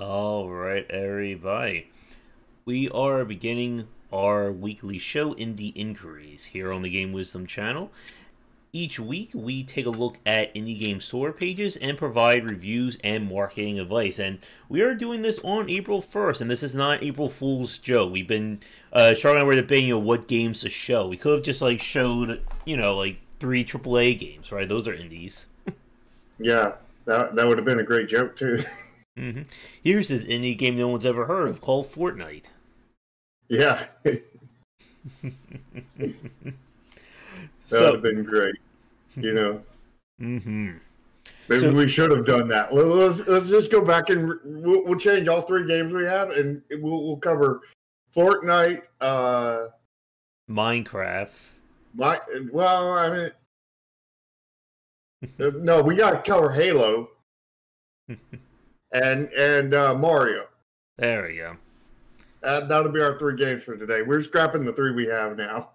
All right, everybody. We are beginning our weekly show, Indie Inquiries, here on the Game Wisdom channel. Each week, we take a look at indie game store pages and provide reviews and marketing advice. And we are doing this on April 1st, and this is not April Fool's joke. We've been, Charlotte and I were debating, what games to show. We could have just, showed, three AAA games, right? Those are indies. Yeah, that would have been a great joke, too. Here's this indie game no one's ever heard of called Fortnite. Yeah. That would have been great, Maybe we should have done that. Let's just go back and we'll change all three games we have, and we'll cover Fortnite, Minecraft. No, we got to cover Halo and Mario. There we go. That'll be our three games for today. We're scrapping the three we have now.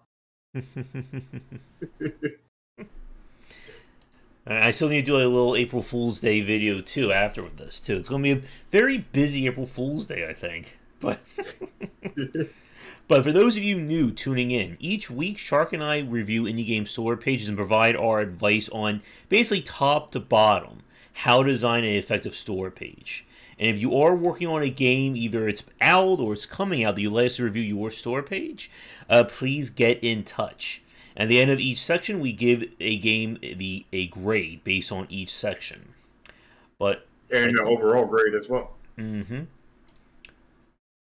I still need to do a little April Fool's Day video too after this too. It's going to be a very busy April Fool's Day, I think. But for those of you new tuning in, each week Shark and I review indie game store pages and provide our advice on basically top to bottom how to design an effective store page. And if you are working on a game, either it's out or it's coming out, that you'd like us to review your store page, please get in touch. At the end of each section, we give a game a grade based on each section. And an overall grade as well.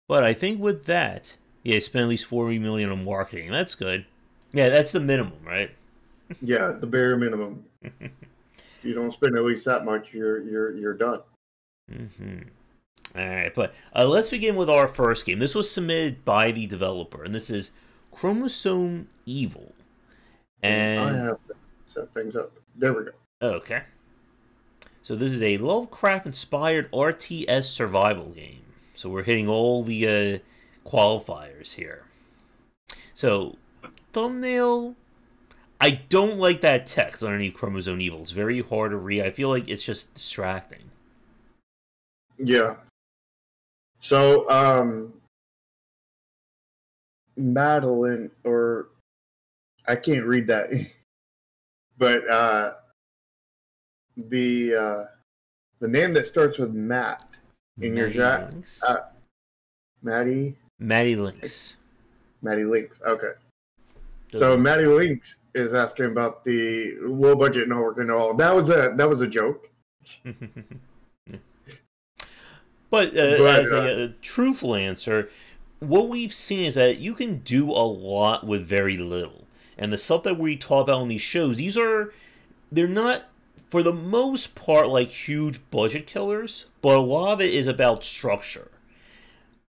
But I think with that, spend at least $40 million on marketing. That's good. Yeah, that's the minimum, right? Yeah, the bare minimum. You don't spend at least that much, you're done. All right, but let's begin with our first game. This was submitted by the developer, and this is Chromosome Evil. And I have to set things up. There we go. Okay. So this is a Lovecraft-inspired RTS survival game. So we're hitting all the qualifiers here. So, thumbnail. I don't like that text underneath Chromosome Evil. It's very hard to read. I feel like it's just distracting. Yeah. So, Madeline, or I can't read that, but the name that starts with Matt in your chat, Maddie Links. Maddie Links. Okay. So Maddie Links is asking about the low budget network and all. That was a joke. But as a truthful answer, what we've seen is that you can do a lot with very little. And the stuff that we talk about on these shows, they're not, for the most part, like huge budget killers, but a lot of it is about structure.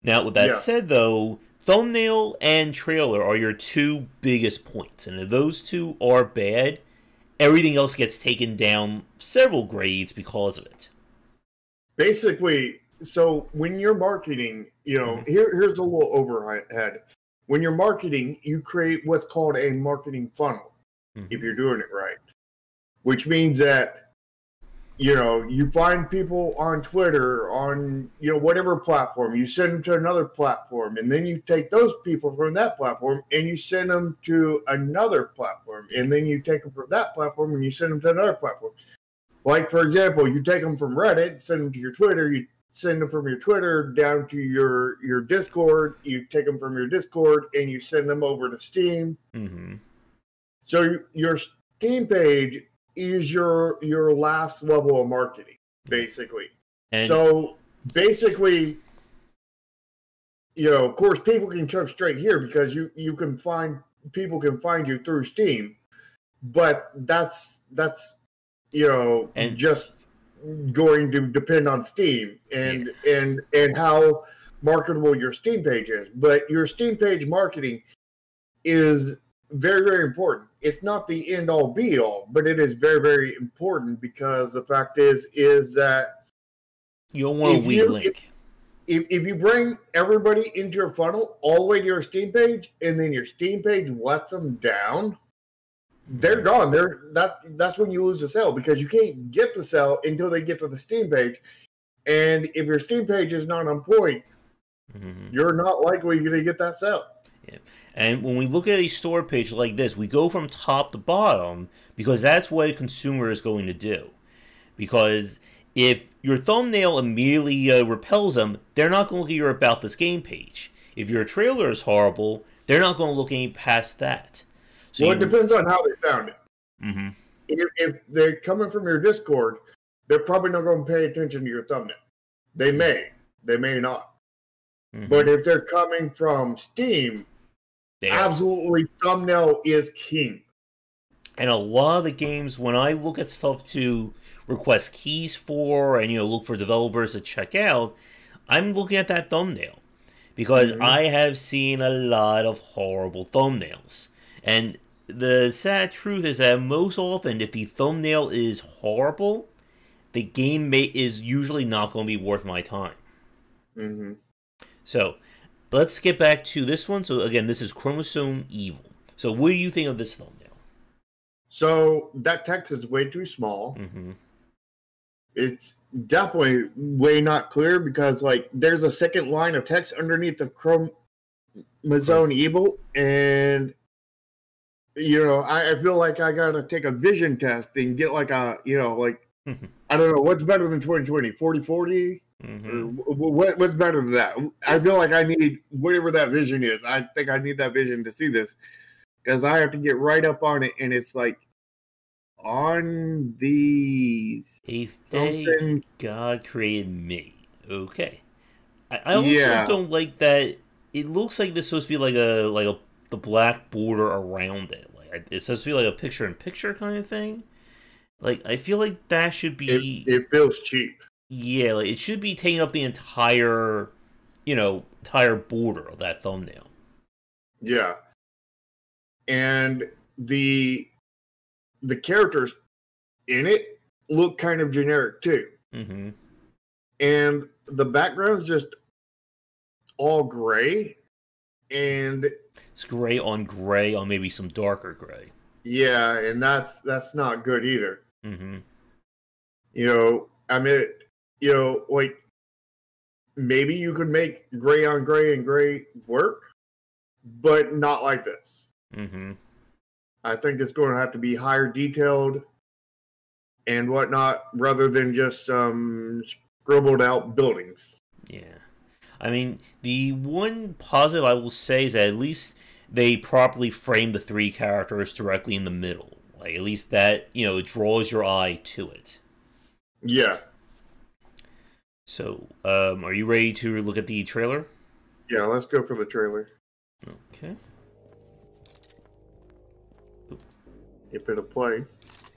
Now, with that said, though, thumbnail and trailer are your two biggest points. And if those two are bad, everything else gets taken down several grades because of it. Basically, so when you're marketing, here's a little overhead. When you're marketing, you create what's called a marketing funnel, if you're doing it right. Which means that, you find people on Twitter, on, whatever platform, you send them to another platform, and then you take those people from that platform and you send them to another platform, and then you take them from that platform and you send them to another platform. Like, for example, you take them from Reddit, send them to your Twitter, you send them from your Twitter down to your Discord, you take them from your Discord and you send them over to Steam. So your Steam page is your last level of marketing, basically. So basically, of course, people can jump straight here because people can find you through Steam, but that's just going to depend on Steam and how marketable your Steam page is. But your Steam page marketing is very, very important. It's not the end all be all, but it is very, very important because the fact is that you don't want a weak link. If you bring everybody into your funnel all the way to your Steam page, and then your Steam page lets them down, they're gone. That's when you lose the sale, because you can't get the sale until they get to the Steam page. And if your Steam page is not on point, you're not likely going to get that sale. Yeah. And when we look at a store page like this, we go from top to bottom because that's what a consumer is going to do. Because if your thumbnail immediately repels them, they're not going to look at your About This Game page. If your trailer is horrible, they're not going to look any past that. So it depends on how they found it. Mm-hmm. If they're coming from your Discord, they're probably not going to pay attention to your thumbnail. They may not. Mm-hmm. But if they're coming from Steam, absolutely thumbnail is king. And a lot of the games, when I look at stuff to request keys for and look for developers to check out, I'm looking at that thumbnail. Because I have seen a lot of horrible thumbnails. And the sad truth is that most often, if the thumbnail is horrible, the game is usually not going to be worth my time. Mm-hmm. So, let's get back to this one. So, again, this is Chromosome Evil. So, what do you think of this thumbnail? So, that text is way too small. Mm-hmm. It's definitely way not clear because, there's a second line of text underneath the Chromosome Evil, and, I feel like I gotta take a vision test and get I don't know, what's better than 2020? 40/40? Mm-hmm. What's better than that? I feel like I need whatever that vision is. I think I need that vision to see this because I have to get right up on it, and it's on these. Eighth day, God created me. Okay, I also don't like that. It looks like this is supposed to be the black border around it. It's supposed to be like a picture-in-picture kind of thing. I feel like that should be. It feels cheap. Yeah, it should be taking up the entire border of that thumbnail. Yeah. And the characters in it look kind of generic too. Mm-hmm. And the background's just all gray. And it's gray on maybe some darker gray. Yeah, and that's not good either. Mm-hmm. Maybe you could make gray on gray and gray work, but not like this. Mm-hmm. I think it's going to have to be higher detailed and whatnot, rather than just scribbled out buildings. Yeah. I mean, the one positive I will say is that at least they properly frame the three characters directly in the middle. At least that, it draws your eye to it. Yeah. So, are you ready to look at the trailer? Yeah, let's go for the trailer. Okay. If it'll play.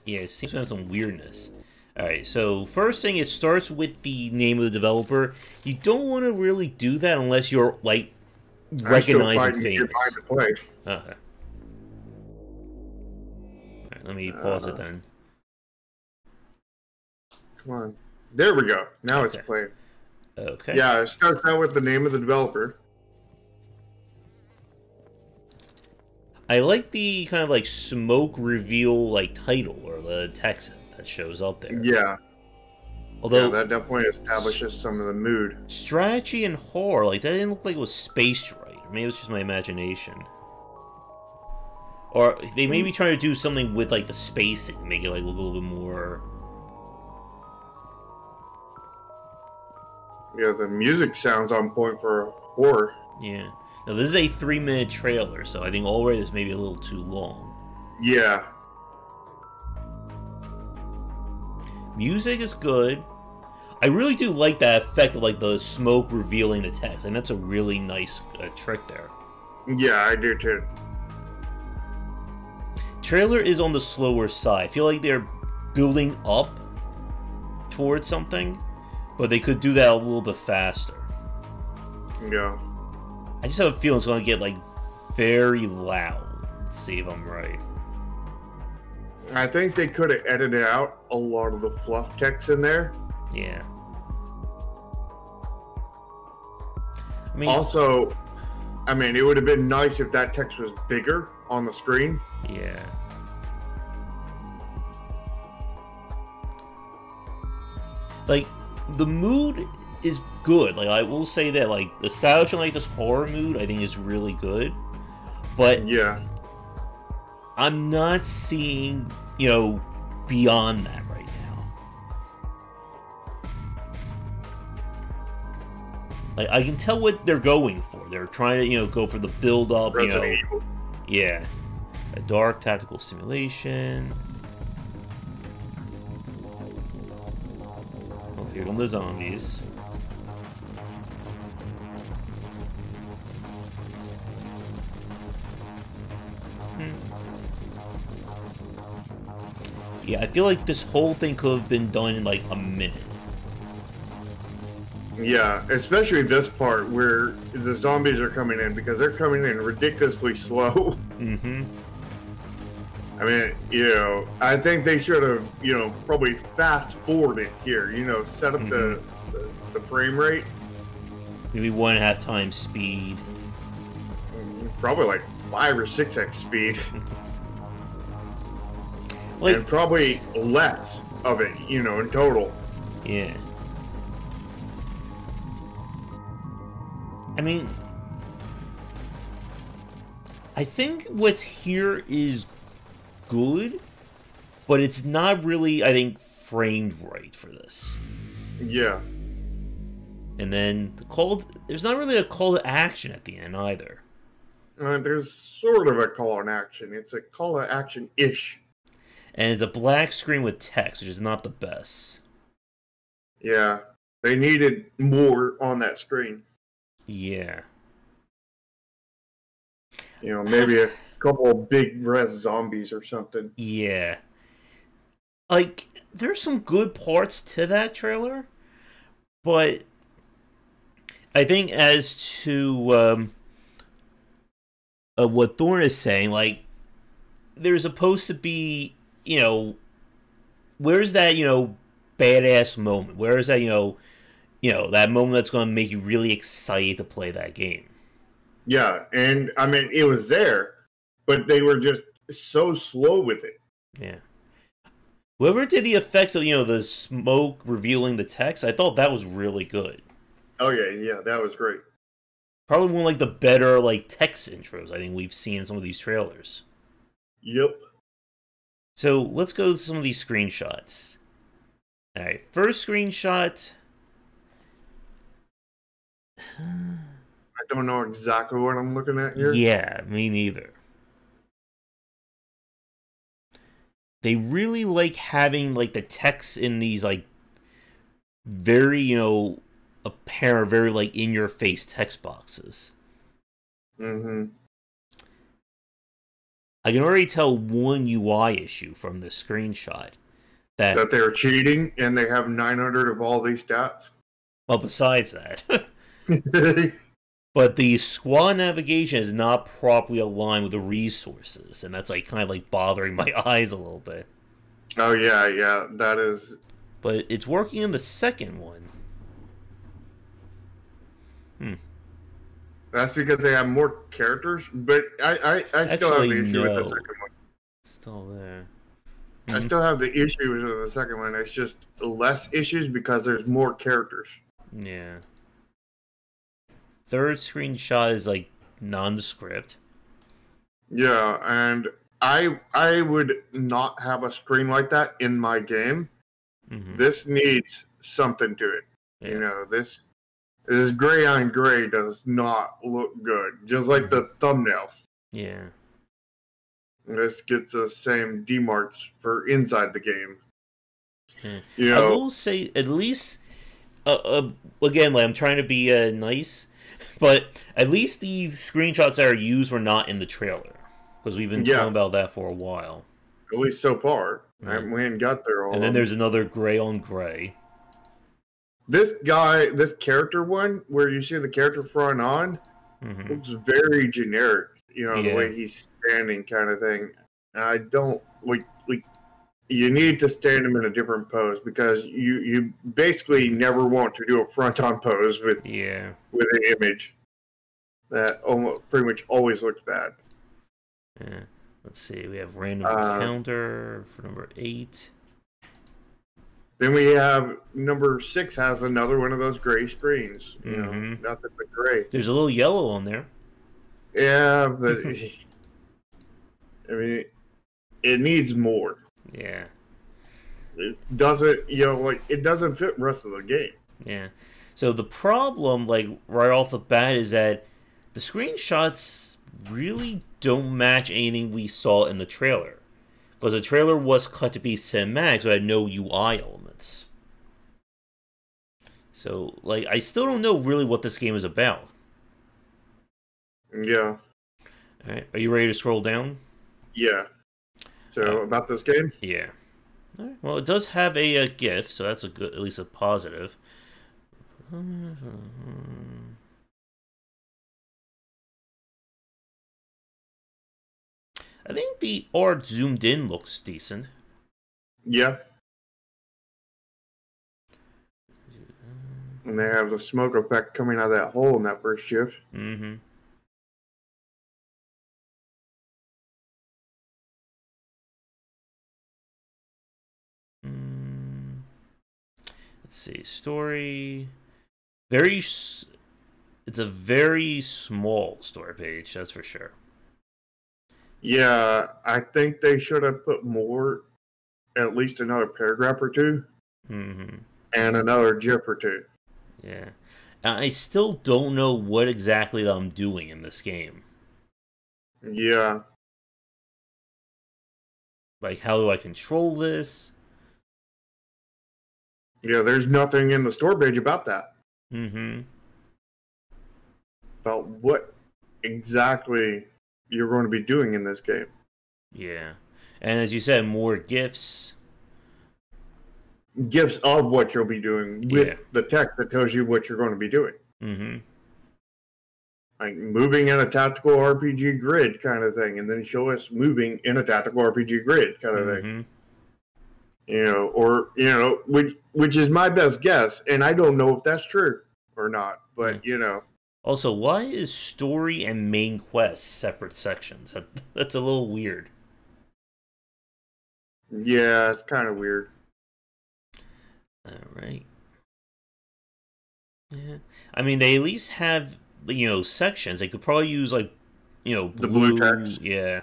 Yeah, it seems to have some weirdness. Alright, so first thing, it starts with the name of the developer. You don't want to really do that unless you're, recognized and famous. Okay. Alright, let me pause it then. Come on. There we go. Now it's playing. Okay. Yeah, it starts out with the name of the developer. I like the kind of smoke reveal title or the text that shows up there. Yeah. Although that definitely establishes some of the mood. Strategy and horror, that didn't look like it was spaced right. Or maybe it was just my imagination. Or they may be trying to do something with the spacing, make it look a little bit more. Yeah, the music sounds on point for horror. Yeah. Now this is a 3-minute trailer, so I think already this may be a little too long. Yeah. Music is good. I really do like that effect of the smoke revealing the text, and that's a really nice trick there. Yeah, I do too. Trailer is on the slower side. I feel like they're building up towards something, but they could do that a little bit faster. Yeah. I just have a feeling it's going to get very loud. Let's see if I'm right. I think they could have edited out a lot of the fluff text in there. Yeah. Also, it would have been nice if that text was bigger on the screen. Yeah. the mood is good. Like, I will say that, like, the establishing, like, this horror mood, I think is really good. But yeah, I'm not seeing, you know, beyond that right now. Like, I can tell what they're going for. They're trying to, you know, go for the build-up, you know. Evil. Yeah. A dark tactical simulation. Oh, here come the zombies. Yeah, I feel like this whole thing could have been done in like a minute. Yeah, especially this part where the zombies are coming in, because they're coming in ridiculously slow. Mm-hmm. I mean, you know, I think they should have, you know, probably fast forwarded here, you know, set up the frame rate. Maybe 1.5 times speed. Probably like 5 or 6x speed. Like, and probably less of it, you know, in total. Yeah. I mean, I think what's here is good, but it's not really, I think, framed right for this. Yeah. And then there's not really a call to action at the end either. There's sort of a call to action. It's a call to action-ish. And it's a black screen with text, which is not the best. Yeah. They needed more on that screen. Yeah. You know, maybe a couple of big res zombies or something. Yeah. Like, there's some good parts to that trailer, but I think as to what Thorne is saying, like, there's supposed to be, you know, where's that, you know, badass moment? Where is that, you know, that moment that's going to make you really excited to play that game? Yeah, and I mean, it was there, but they were just so slow with it. Yeah. Whoever did the effects of, you know, the smoke revealing the text, I thought that was really good. Oh, yeah, that was great. Probably one of, like, the better, like, text intros I think we've seen in some of these trailers. Yep. So, let's go to some of these screenshots. Alright, first screenshot. I don't know exactly what I'm looking at here. Yeah, me neither. They really like having, like, the text in these, like, very, you know, apparent, very, like, in-your-face text boxes. Mm-hmm. I can already tell one UI issue from this screenshot. That they're cheating and they have 900 of all these stats? Well, besides that. But the squad navigation is not properly aligned with the resources, and that's, like, kind of, like, bothering my eyes a little bit. Oh, yeah, that is... But it's working in the second one. That's because they have more characters, but I still have the issue with the second one. It's still there. I still have the issues with the second one. It's just less issues because there's more characters. Yeah. Third screenshot is, like, nondescript. Yeah, and I would not have a screen like that in my game. Mm-hmm. This needs something to it. Yeah. You know, this gray on gray does not look good. Just like the thumbnail. Yeah. This gets the same demarks for inside the game. Yeah. You know, I will say, at least, again, like, I'm trying to be nice, but at least the screenshots that are used were not in the trailer. Because we've been talking about that for a while. At least so far. Right. We ain't got there all. And then there's another gray on gray. This character one, where you see the character front on, looks very generic. You know, the way he's standing kind of thing. And I don't, like, you need to stand him in a different pose because you basically never want to do a front-on pose with an image. That almost pretty much always looks bad. Yeah. Let's see. We have random encounter for number 8. Then we have number 6 has another one of those gray screens. You know, nothing but gray. There's a little yellow on there. Yeah, but I mean, it needs more. Yeah. It doesn't, you know, like it doesn't fit the rest of the game. Yeah. So the problem, like right off the bat, is that the screenshots really don't match anything we saw in the trailer. Because the trailer was cut to be cinematic, so it had no UI elements. So, like, I still don't know really what this game is about. Yeah. Alright, are you ready to scroll down? Yeah. So, about this game? Yeah. Alright, well, it does have a GIF, so that's a good, at least a positive. I think the art zoomed in looks decent. Yeah. And they have the smoke effect coming out of that hole in that first shift. Mm-hmm. Let's see. Story. It's a very small story page, that's for sure. Yeah, I think they should have put more, at least another paragraph or two, and another GIF or two. Yeah. I still don't know what exactly I'm doing in this game. Yeah. Like, how do I control this? Yeah, there's nothing in the store page about that. About what exactly you're going to be doing in this game. Yeah. And as you said, more GIFs. GIFs of what you'll be doing with the text that tells you what you're going to be doing. Like moving in a tactical RPG grid kind of thing, and then show us moving in a tactical RPG grid kind of thing. You know, or, you know, which is my best guess, and I don't know if that's true or not, but, you know. Also, why is story and main quest separate sections? That's a little weird. Yeah, it's kind of weird. Alright. Yeah. I mean, they at least have, you know, sections. They could probably use, like, you know, the blue text. Yeah.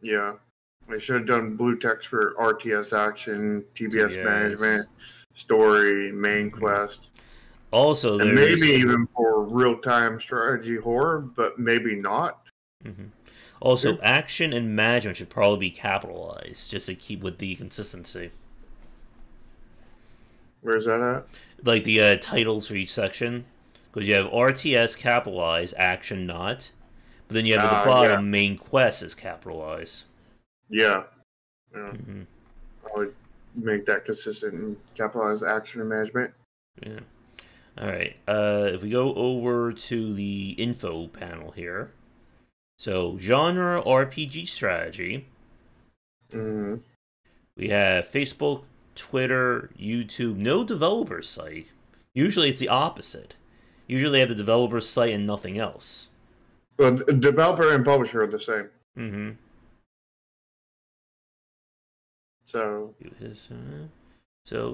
Yeah. They should have done blue text for RTS action, TBS management, story, main quest. Also, and maybe even for real-time strategy horror, but maybe not. Also, action and management should probably be capitalized, just to keep with the consistency. Where's that at? Like the titles for each section. Because you have RTS capitalized, action not. But then you have at the bottom, main quest is capitalized. Yeah. I would make that consistent and capitalize action and management. Yeah. Alright. If we go over to the info panel here. So, genre RPG strategy. We have Facebook, Twitter, YouTube, no developer site. Usually it's the opposite. Usually they have the developer site and nothing else. Well, the developer and publisher are the same. So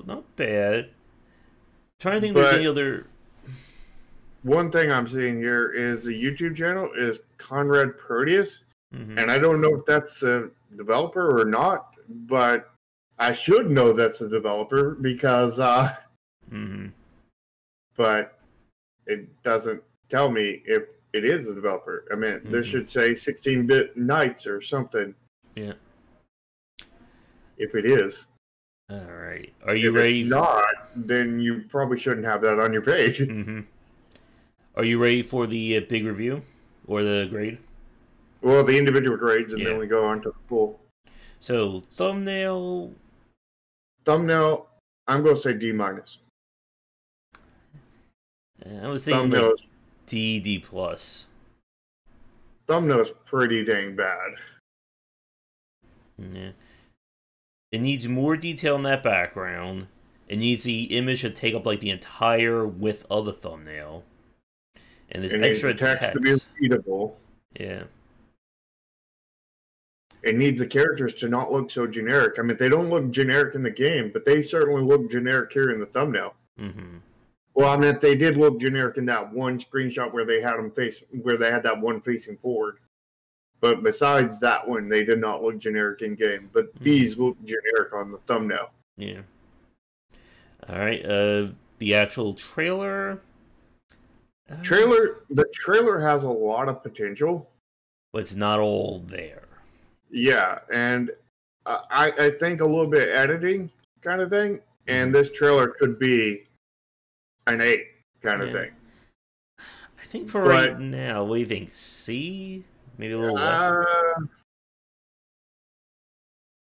not bad. I'm trying to think if there's any other. One thing I'm seeing here is the YouTube channel is Conrad Proteus, and I don't know if that's a developer or not, but I should know that's a developer because, but it doesn't tell me if it is a developer. I mean, this should say 16-bit Nights or something. Yeah. If it is. All right. Are you ready? If not, then you probably shouldn't have that on your page. Are you ready for the big review or the grade? Well, the individual grades, and then we go on to the full. So, thumbnail. Thumbnail, I'm going to say D-. I was thinking like D+. Thumbnail is pretty dang bad. Yeah. It needs more detail in that background. It needs the image to take up like the entire width of the thumbnail. And there's extra text to be readable. Yeah. It needs the characters to not look so generic. I mean, they don't look generic in the game, but they certainly look generic here in the thumbnail. Mm-hmm. Well, I mean, they did look generic in that one screenshot where they had that one facing forward. But besides that one, they did not look generic in game. But these look generic on the thumbnail. Yeah. All right. The actual trailer. The trailer has a lot of potential, but it's not all there. Yeah, and I think a little bit of editing kind of thing, and this trailer could be an 8 kind of thing. I think for right now, what do you think? C? Maybe a little less?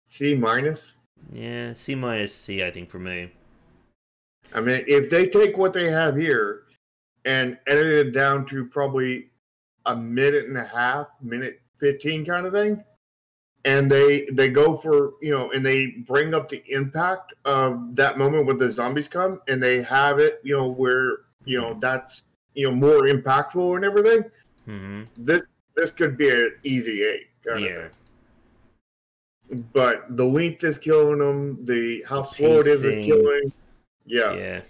C minus? Yeah, C minus C, I think, for me. I mean, if they take what they have here and edit it down to probably a minute and a half, minute 15 kind of thing, and they go for, and they bring up the impact of that moment when the zombies come, and they have it, where, that's, more impactful and everything. Mm-hmm. This could be an easy 8 kind of thing. But the length is killing them. How slow it is killing. Yeah. Yeah.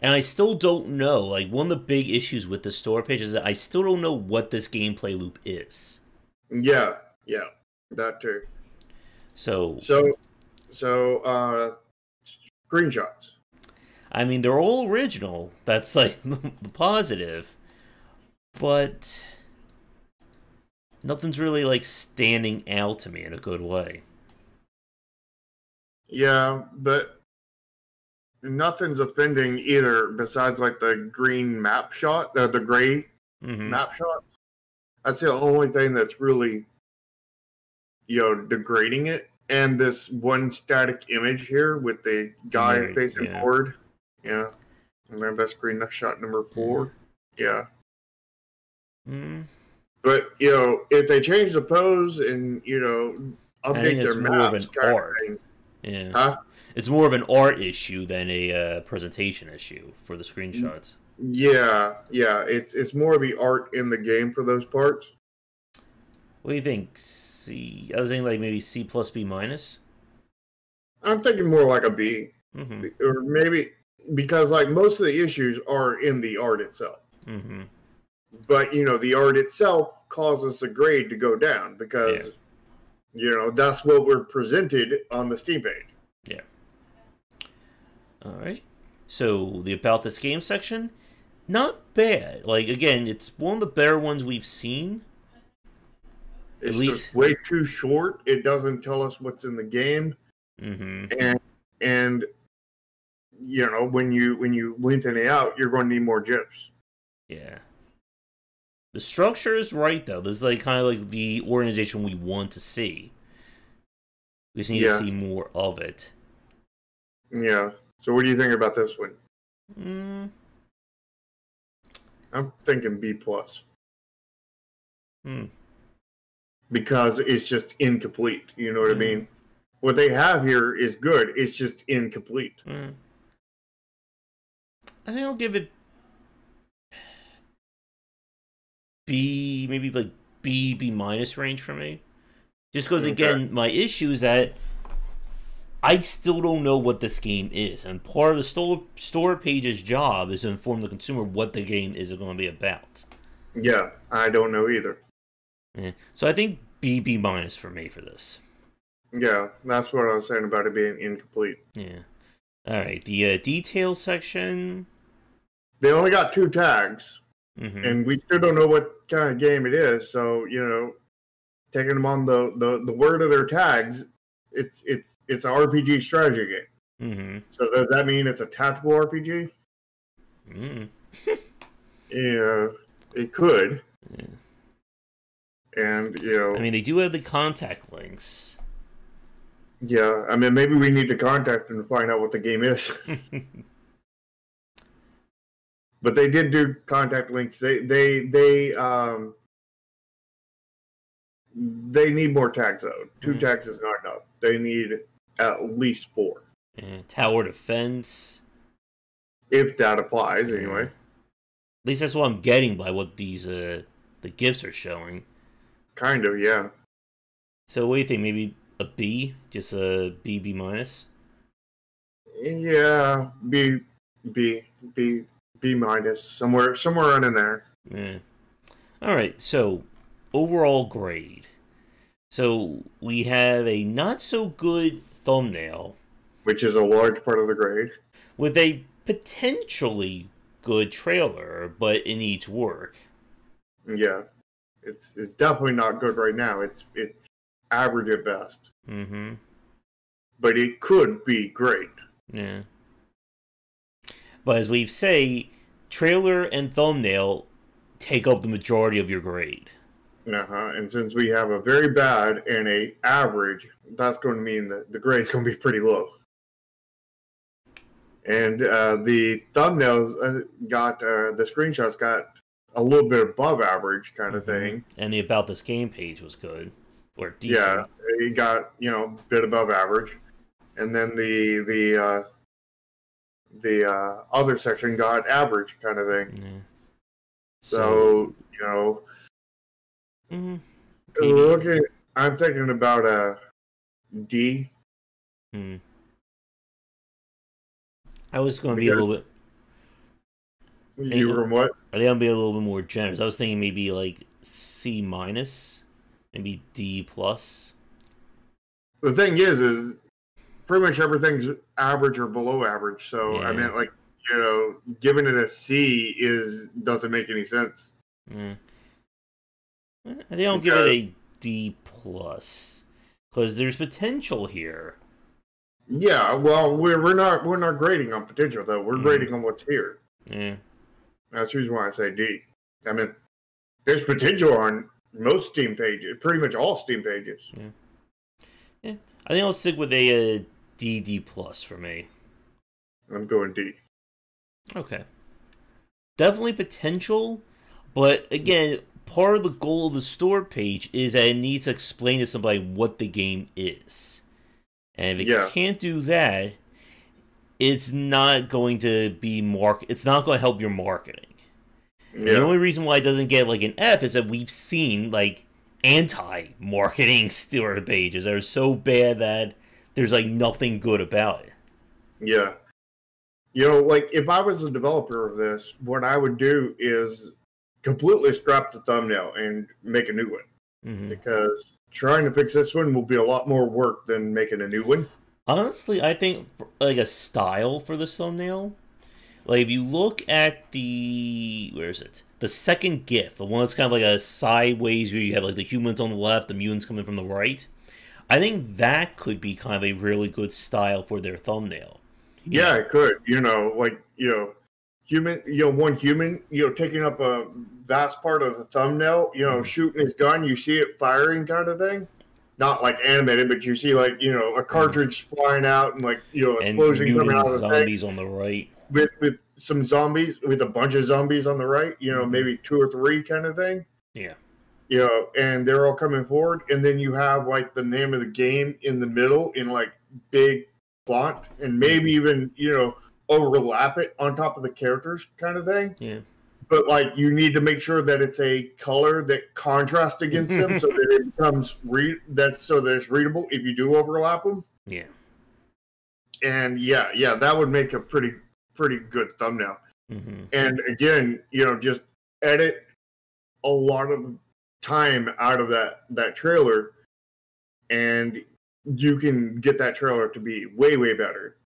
And I still don't know. Like, one of the big issues with the store page is that I still don't know what this gameplay loop is. Yeah. That too. So screenshots. I mean, they're all original. That's like the positive. But nothing's really like standing out to me in a good way. Yeah, but nothing's offending either besides like the green map shot, the gray map shot. That's the only thing that's really, degrading it. And this one static image here with the guy facing forward. Yeah. And then that's green shot number 4. Yeah. But, if they change the pose and, update their maps kind of thing. Yeah. Huh? It's more of an art issue than a presentation issue for the screenshots. Yeah. It's more the art in the game for those parts. What do you think? C? I was thinking like maybe C plus B minus. I'm thinking more like a B, or maybe because like most of the issues are in the art itself. But the art itself causes the grade to go down because that's what we're presented on the Steam page. Yeah. All right. So the About This Game section, not bad. Like, again, it's one of the better ones we've seen. It's just way too short. It doesn't tell us what's in the game. And when you lengthen it out, you're going to need more GIFs. Yeah. The structure is right, though. This is like kind of like the organization we want to see. We just need to see more of it. Yeah. So what do you think about this one? I'm thinking B plus. Because it's just incomplete. You know what I mean? What they have here is good. It's just incomplete. I think I'll give it B, maybe like B minus range for me. Just because, again, my issue is that I still don't know what this game is. And part of the store page's job is to inform the consumer what the game is going to be about. Yeah, I don't know either. Yeah. So I think B minus for me for this. Yeah, that's what I was saying about it being incomplete. Yeah. All right, the detail section. They only got 2 tags, and we still don't know what kind of game it is. So taking them on the word of their tags, it's an RPG strategy game. So does that mean it's a tactical RPG? Yeah, it could. Yeah. And I mean, they do have the contact links. Yeah, I mean, maybe we need to contact them to find out what the game is. But they did do contact links. They need more tags though. 2 tags is not enough. They need at least 4. Tower defense, if that applies, anyway. At least that's what I'm getting by what these the GIFs are showing. Kind of, yeah. So what do you think? Maybe a B? Just a B, B minus? Yeah, B, B, B minus, somewhere on in there. Yeah. All right. So overall grade. So we have a not so good thumbnail, Which is a large part of the grade. with a potentially good trailer, but it needs work. Yeah, it's definitely not good right now. It's average at best. Mm-hmm. But it could be great. Yeah. But as we say, trailer and thumbnail take up the majority of your grade. And since we have a very bad and a average, that's going to mean that the grade's going to be pretty low. And the thumbnails got the screenshots got a little bit above average kind of thing. And the About This Game page was good, or decent. Yeah, it got a bit above average, and then the other section got average kind of thing. Yeah. So looking, I'm thinking about a D. I was going to be a little bit. You were what? I think I'll be a little bit more generous. I was thinking maybe like C minus, maybe D plus. The thing is pretty much everything's average or below average. So Yeah. I mean, like giving it a C doesn't make any sense. I think I'll give it a D plus because there's potential here. Yeah, well, we're not grading on potential though. We're grading on what's here. Yeah. That's the reason why I say D. I mean, there's potential on most Steam pages, pretty much all Steam pages. Yeah. I think I'll stick with a D plus for me. I'm going D. Okay. Definitely potential, but again, part of the goal of the store page is that it needs to explain to somebody what the game is. And if it can't do that, it's not going to be it's not going to help your marketing. Yeah. The only reason why it doesn't get like an F is that we've seen like anti-marketing store pages that are so bad that there's like nothing good about it. Yeah. Like if I was a developer of this, what I would do is completely scrap the thumbnail and make a new one. Mm-hmm. Because trying to fix this one will be a lot more work than making a new one. Honestly, I think like a style for the thumbnail, like if you look at the second GIF, the one that's kind of like a sideways where you have like the humans on the left, the mutants coming from the right, I think that could be kind of a really good style for their thumbnail. Yeah, it could. One human, taking up a vast part of the thumbnail, shooting his gun, you see it firing kind of thing. Not like animated, but you see like, a cartridge flying out and like, explosion coming out of the zombies thing. On the right. With some zombies, with a bunch of zombies on the right, maybe 2 or 3 kind of thing. Yeah. And they're all coming forward. And then you have like the name of the game in the middle in like big font and maybe even, overlap it on top of the characters kind of thing. Yeah. But like you need to make sure that it's a color that contrasts against them so that it becomes so that it's readable if you do overlap them. Yeah. And yeah, that would make a pretty good thumbnail. Mm-hmm. And again, just edit a lot of time out of that trailer, and you can get that trailer to be way better.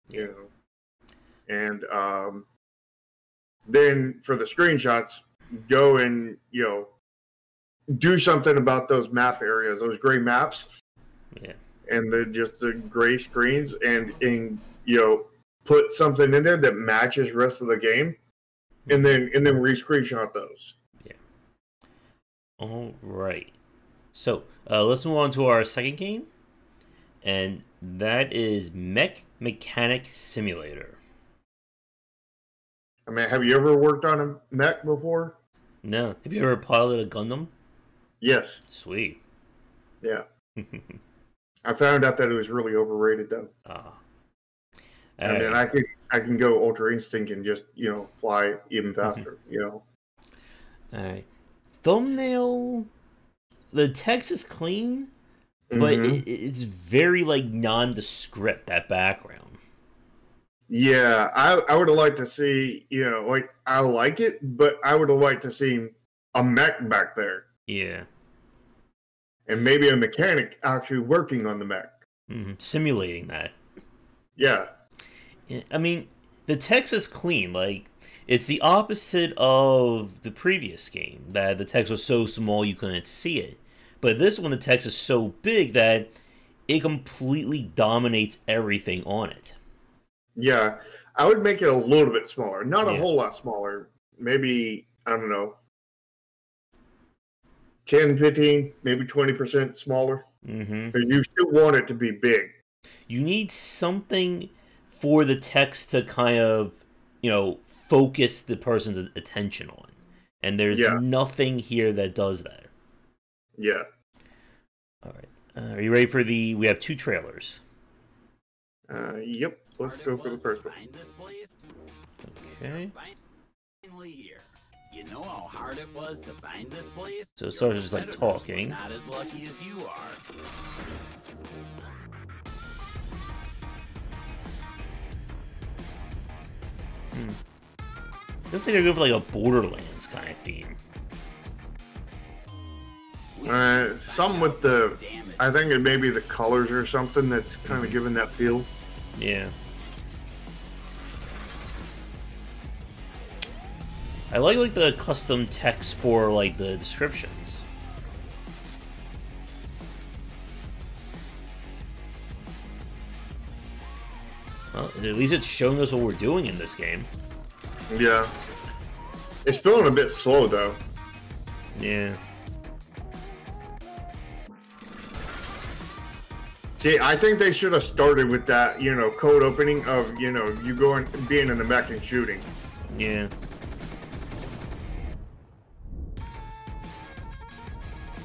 And then for the screenshots, go and do something about those map areas, those gray maps. Yeah. And the gray screens, and put something in there that matches the rest of the game, and then re-screenshot those. Yeah. All right. So let's move on to our second game, and that is Mech Mechanic Simulator. I mean, have you ever worked on a mech before? No. Have you ever piloted a Gundam? Yes. Sweet. Yeah. I found out that it was really overrated, though. And then I can go Ultra Instinct and just fly even faster. All right. Thumbnail. The text is clean, but it's very like nondescript, that background. Yeah, I would have liked to see, like, I like it, but I would have liked to see a mech back there. Yeah. And maybe a mechanic actually working on the mech. Simulating that. Yeah. I mean, the text is clean. Like, it's the opposite of the previous game, that the text was so small you couldn't see it. But this one, the text is so big that it completely dominates everything on it. Yeah, I would make it a little bit smaller. Not a whole lot smaller. Maybe, I don't know, 10, 15, maybe 20% smaller. But you still want it to be big. You need something for the text to kind of, focus the person's attention on. And there's nothing here that does that. Yeah. All right. Are you ready for we have 2 trailers. Yep. Let's go for the first one. Okay. Finally here. You know how hard it was to find this place? So it starts just like talking. Not as lucky as you are. Looks like they're going for like a Borderlands kind of theme. Some with I think it may be the colors or something that's kind of giving that feel. Yeah. I like the custom text for like the descriptions. Well, at least it's showing us what we're doing in this game. Yeah. It's feeling a bit slow though. Yeah. See, I think they should have started with that, code opening of, you going, being in the mech and shooting. Yeah.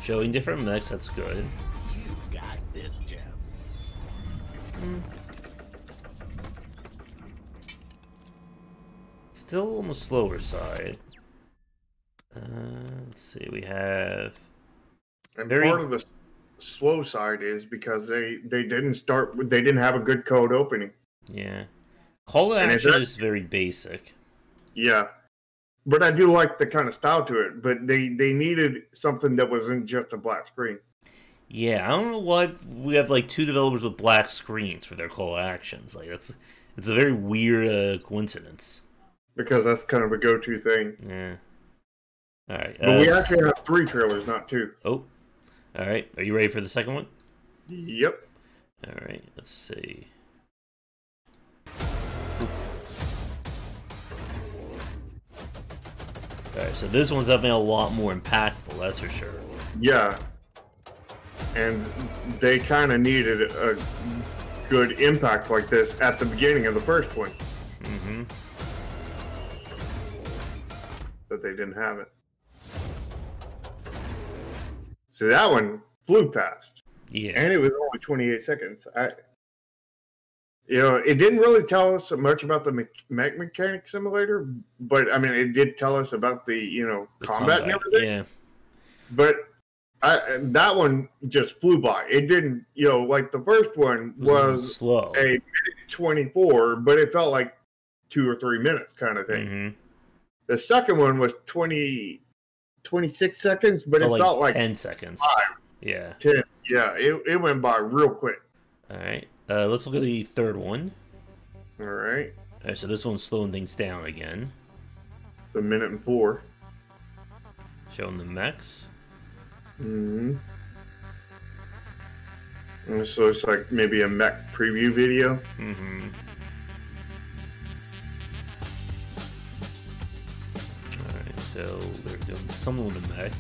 Showing different mechs, that's good. You got this, Jeff. Still on the slower side. Let's see, we have... And part of the slow side is because they didn't have a good code opening. Yeah. Call to action is very basic. Yeah. But I do like the kind of style to it, but they needed something that wasn't just a black screen. Yeah, I don't know why we have like 2 developers with black screens for their call to actions. Like it's a very weird coincidence. Because that's kind of a go-to thing. Yeah. All right. But we actually have 3 trailers, not 2. Oh. All right. Are you ready for the second one? Yep. All right. Let's see. Alright, so this one's definitely a lot more impactful, that's for sure. Yeah. And they kind of needed a good impact like this at the beginning of the first one. But they didn't have it. So that one flew past. Yeah. And it was only 28 seconds. It didn't really tell us much about the mech mechanic simulator, but I mean, it did tell us about the combat and everything. Yeah. But that one just flew by. It didn't, like the first one was slow. A minute 24, but it felt like 2 or 3 minutes kind of thing. The second one was 26 seconds, but it felt like 10 seconds. 5. Yeah. 10. Yeah, it went by real quick. All right. Let's look at the third one. All right. All right, so this one's slowing things down again. It's 1 minute and 4. Showing the mechs. And so it's like maybe a mech preview video. Alright, so they're doing something with the mech.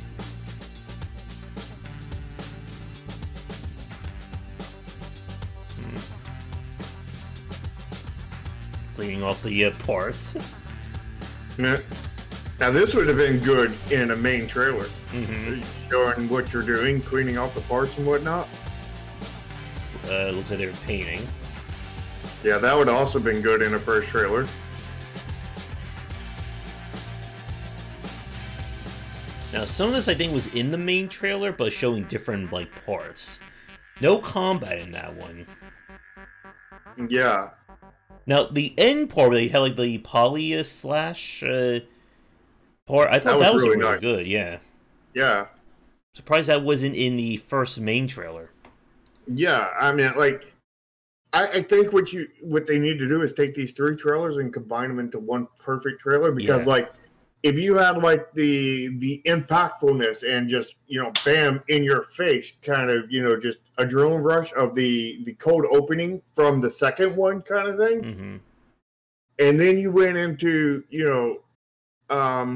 Cleaning off the parts. Yeah. Now this would have been good in a main trailer. Showing what you're doing, cleaning off the parts and whatnot. Looks like they're painting. Yeah, that would have also been good in a first trailer. Now, some of this I think was in the main trailer, but showing different like parts. No combat in that one. Yeah. Now, the end part where they had, like, the poly slash part, I thought that was really nice. good, yeah. Yeah. Surprised that wasn't in the first main trailer. Yeah, I mean, like, I think what they need to do is take these 3 trailers and combine them into one perfect trailer, because, like, if you had, like, the impactfulness and just, bam, in your face, kind of, just adrenaline rush of the cold opening from the second one kind of thing, and then you went into,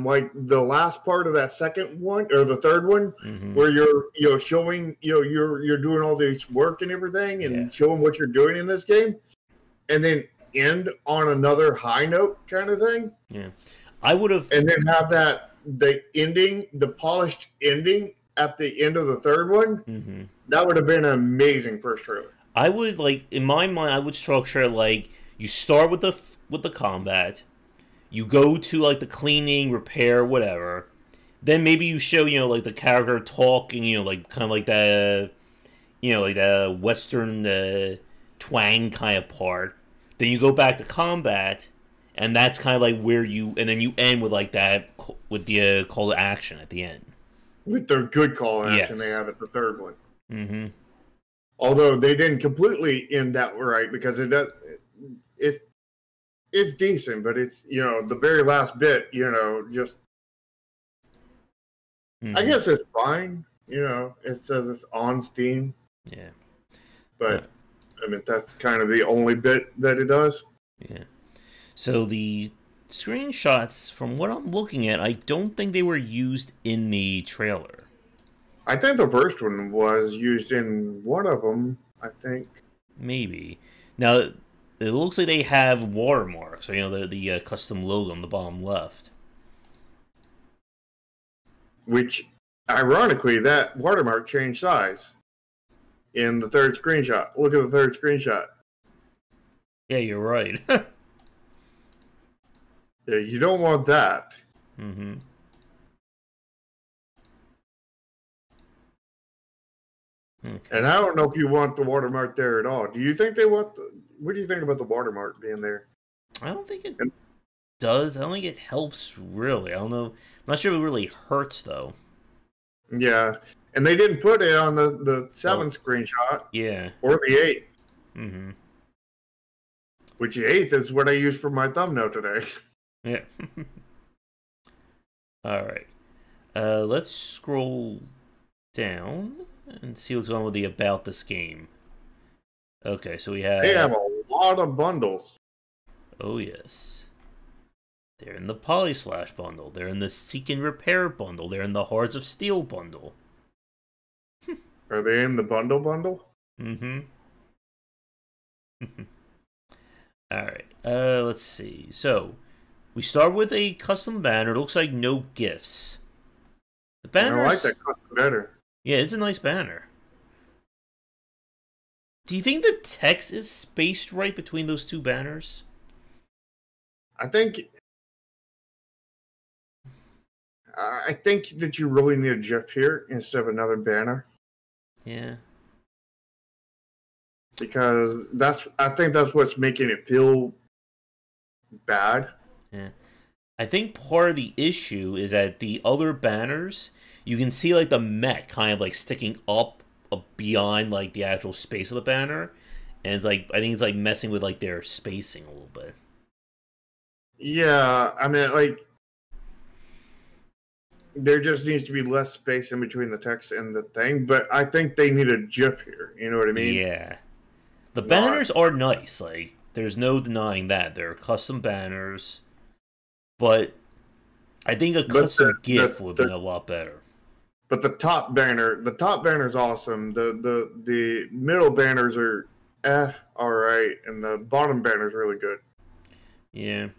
like the last part of that second one or the third one, where you're showing you're doing all this work and everything, and showing what you're doing in this game, and then end on another high note kind of thing. Yeah, I would have, and then have the polished ending at the end of the third one. That would have been an amazing first trailer. I would, like, in my mind, I would structure it like you start with the combat. You go to, like, the cleaning, repair, whatever. Then maybe you show, like, the character talking, like, kind of like that, like the Western twang kind of part. Then you go back to combat, and that's kind of like where and then you end with, like, that, with the call to action at the end. With their good call to action they have at the third one. Although they didn't completely end that right, because it's decent, but it's, the very last bit, just... I guess it's fine, it says it's on Steam. Yeah. But, I mean, that's kind of the only bit that it does. Yeah. So the screenshots, from what I'm looking at, I don't think they were used in the trailer. I think the first one was used in one of them, I think. Maybe. Now... It looks like they have watermarks, or, the custom logo on the bottom left. Which, ironically, that watermark changed size in the third screenshot. Look at the third screenshot. Yeah, you're right. Yeah, you don't want that. Okay. And I don't know if you want the watermark there at all. Do you think they want... What do you think about the watermark being there? I don't think it does. I don't think it helps, really. I don't know. I'm not sure if it really hurts, though. Yeah. And they didn't put it on the 7th screenshot. Yeah. Or the 8th. Which the 8th is what I used for my thumbnail today. Yeah. Alright. Let's scroll down and see what's going on with the About This game. Okay, so we have... They have a lot of bundles. Oh, yes. They're in the Polyslash bundle. They're in the Seek and Repair bundle. They're in the Hearts of Steel bundle. Are they in the bundle? Alright, let's see. So, we start with a custom banner. It looks like no gifts. The banner. I like that custom banner. Yeah, it's a nice banner. Do you think the text is spaced right between those two banners? I think that you really need a GIF here instead of another banner. Yeah. Because I think that's what's making it feel bad. Yeah. I think part of the issue is that the other banners, you can see, like, the mech kind of, like, sticking up beyond, like, the actual space of the banner, and it's like, I think it's like messing with, like, their spacing a little bit. Yeah, I mean, like, there just needs to be less space in between the text and the thing, but I think they need a GIF here, you know what I mean? Yeah. The banners are nice, like, there's no denying that. They're custom banners, but I think a custom GIF would be a lot better. But the top banner is awesome. The middle banners are all right, and the bottom banner is really good. Yeah,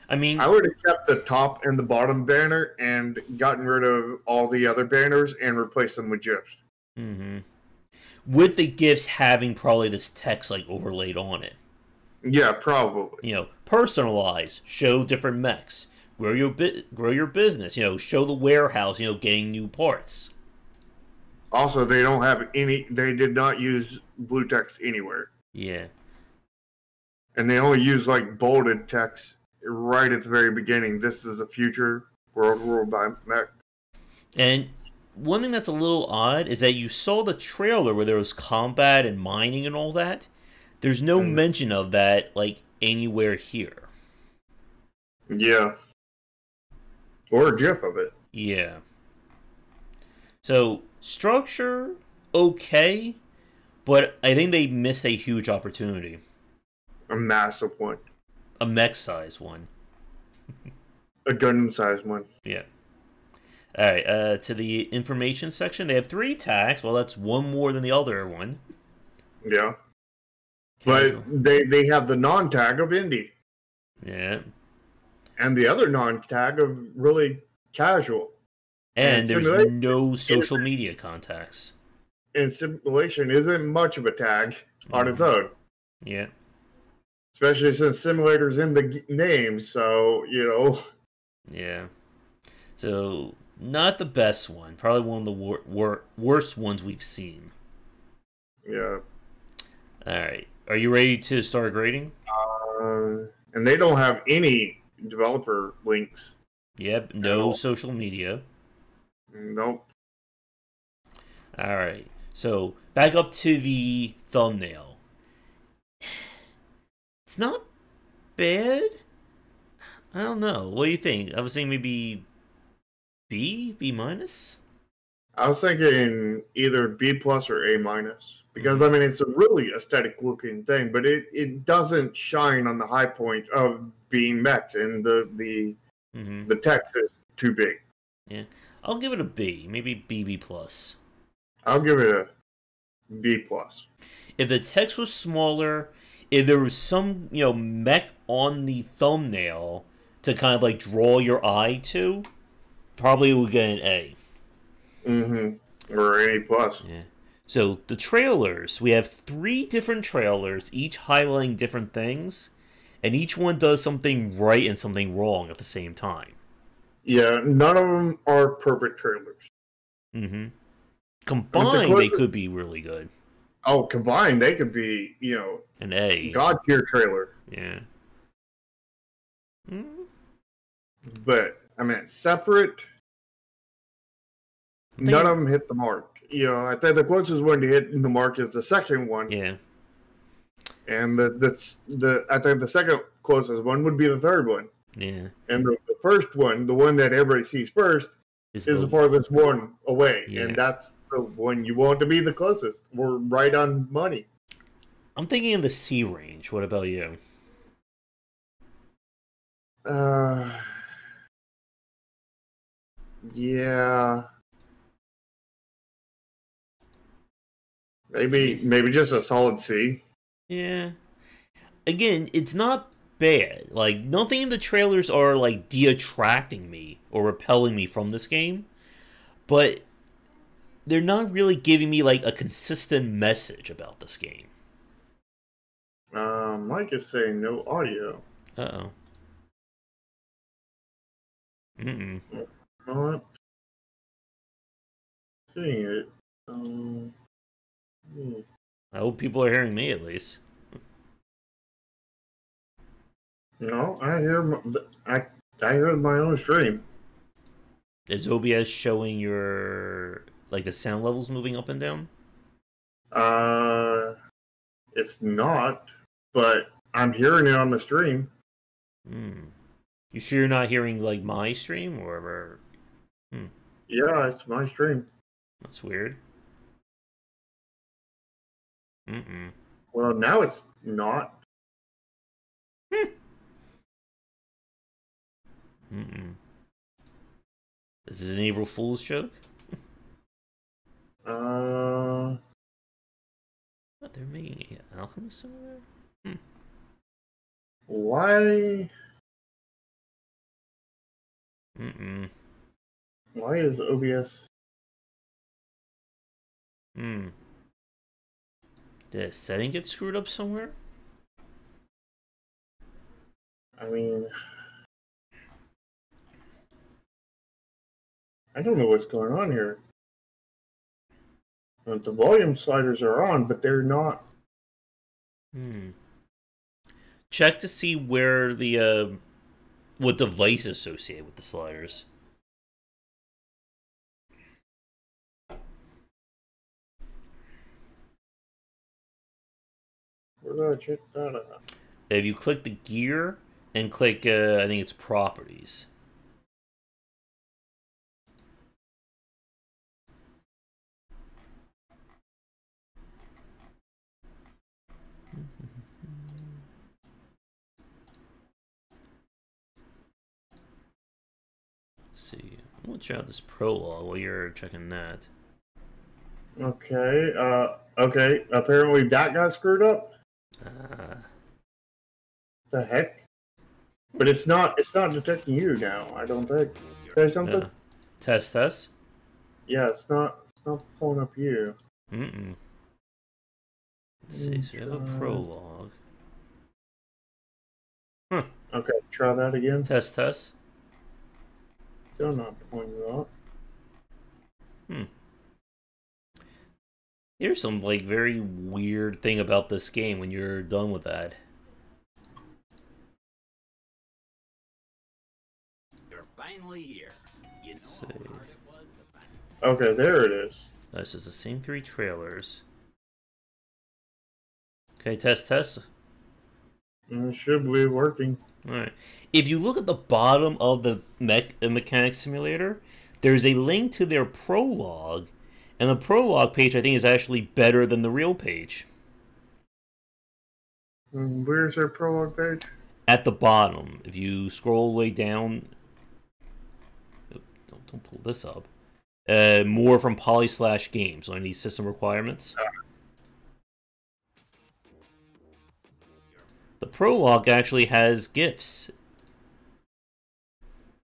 I mean, I would have kept the top and the bottom banner and gotten rid of all the other banners and replaced them with GIFs. With the GIFs having probably this text, like, overlaid on it. Yeah, probably. Personalize, show different mechs. Grow your business, show the warehouse, getting new parts. Also, they don't have any. They did not use blue text anywhere. Yeah. And they only use like bolded text right at the very beginning. This is the future world ruled by mech. And one thing that's a little odd is that you saw the trailer where there was combat and mining and all that. There's no mention of that, like, anywhere here. Yeah. Or a GIF of it. Yeah. So, structure, okay, but I think they missed a huge opportunity. A massive one. A mech-sized one. A Gundam-sized one. Yeah. Alright, to the information section, they have 3 tags. Well, that's one more than the other one. Yeah. But they have the non-tag of indie. Yeah. And the other non-tag of really casual. And there's no social media contacts. And simulation isn't much of a tag on its own. Yeah. Especially since simulator's in the name, so, you know. Yeah. So, not the best one. Probably one of the worst ones we've seen. Yeah. Alright. Are you ready to start grading? And they don't have any developer links. Yep. No social media. Nope. Alright. So, back up to the thumbnail. It's not bad. I don't know. What do you think? I was saying maybe B? B minus? I was thinking either B plus or A minus. Because, I mean, it's a really aesthetic looking thing, but it doesn't shine on the high point of being mech, and the text is too big. Yeah. I'll give it a B. Maybe B plus. I'll give it a B plus. If the text was smaller, if there was some, mech on the thumbnail to kind of like draw your eye to, probably would get an A. Or an A plus. Yeah. So the trailers, we have 3 different trailers, each highlighting different things, and each one does something right and something wrong at the same time. Yeah, none of them are perfect trailers. Combined, they could be really good. Oh, combined, they could be, an A. God tier trailer. Yeah. But, I mean, separate, none of them hit the mark. I think the closest one to hit the mark is the second one. Yeah. And I think the second closest one would be the third one. Yeah. And the first one, the one that everybody sees first, is the farthest one away. Yeah. And that's the one you want to be the closest. We're right on money. I'm thinking in the C range. What about you? Yeah. Maybe just a solid C. Yeah. Again, it's not bad. Like, nothing in the trailers are, like, de-attracting me or repelling me from this game. But they're not really giving me, like, a consistent message about this game. Mike is saying no audio. Uh-oh. Not seeing it. I hope people are hearing me, at least. No, I hear my own stream. Is OBS showing your, like, the sound levels moving up and down? It's not, but I'm hearing it on the stream. You sure you're not hearing, like, my stream, or? Yeah, it's my stream. That's weird. Well, now it's not. This is an April Fool's joke? What, they're making an Alchemist over there? Why? Why is OBS? Did a setting get screwed up somewhere? I mean, I don't know what's going on here. The volume sliders are on, but they're not. Check to see where the what device is associated with the sliders. Where do I check that out? If you click the gear and click, I think it's properties. Let's see. I'll check out this prologue while you're checking that. Okay. Okay. Apparently that got screwed up. The heck? But it's not detecting you now, I don't think. Say something? Test. Yeah, it's not pulling up you. Let's see, so we have a prologue. Okay, try that again. Test. Still not pulling you up. Here's some, like, very weird thing about this game when you're done with that. You're finally here. You know how hard it was to find. Okay, there it is. This is the same 3 trailers. Okay, test. It should be working. Alright. If you look at the bottom of the mechanic simulator, there's a link to their prologue, and the prologue page, I think, is actually better than the real page. Where's their prologue page? At the bottom. If you scroll all the way down... Don't pull this up. More from Poly/Games on these system requirements. The prologue actually has GIFs.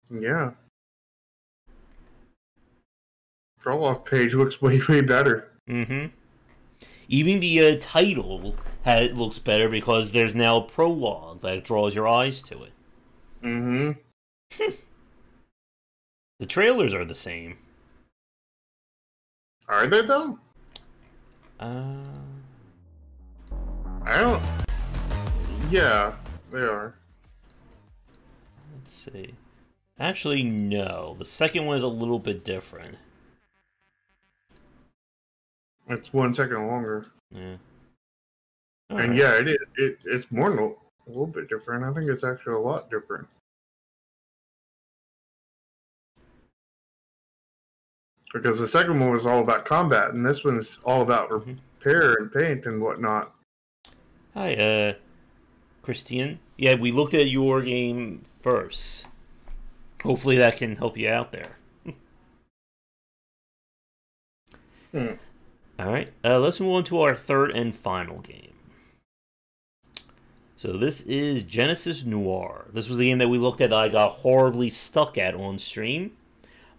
Yeah. Prologue page looks way better. Even the title looks better because there's now a prologue that draws your eyes to it. The trailers are the same. Are they though? I don't. Yeah, they are. Let's see. Actually, no. The second one is a little bit different. It's 1 second longer. Yeah. And yeah, it's more than a little bit different. I think it's actually a lot different. Because the second one was all about combat, and this one's all about repair and paint and whatnot. Hi, Christian. Yeah, we looked at your game first. Hopefully that can help you out there. Alright, let's move on to our third and final game. So this is Genesis Noir. This was a game that we looked at that I got horribly stuck at on stream.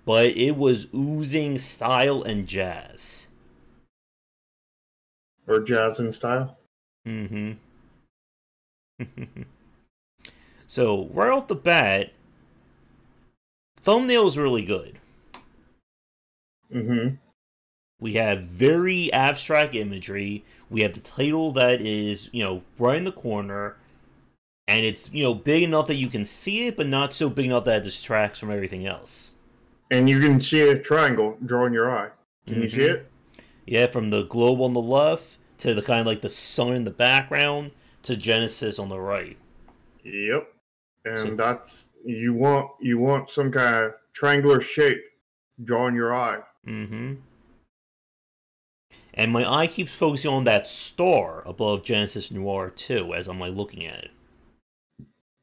But it was oozing style and jazz. Or jazz and style? So, right off the bat, thumbnail's really good. We have very abstract imagery. We have the title that is, right in the corner. And it's, big enough that you can see it, but not so big enough that it distracts from everything else. And you can see a triangle drawing your eye. Can you see it? Yeah, from the globe on the left to the kind of like the sun in the background to Genesis on the right. Yep. And that's you want some kind of triangular shape drawing your eye. And my eye keeps focusing on that star above Genesis Noir 2 as I'm like looking at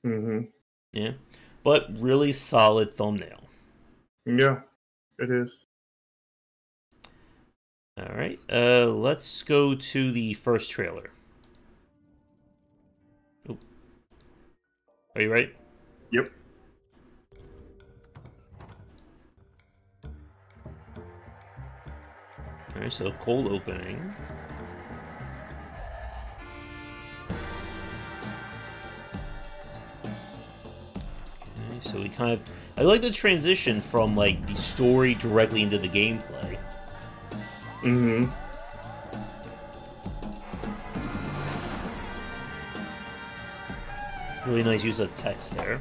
it. Yeah. But really solid thumbnail. Yeah, it is. Alright, let's go to the first trailer. Ooh. Are you ready? Yep. Alright, so cold opening. Okay, so we kind of... I like the transition from, like, the story directly into the gameplay. Mm-hmm. Really nice use of text there.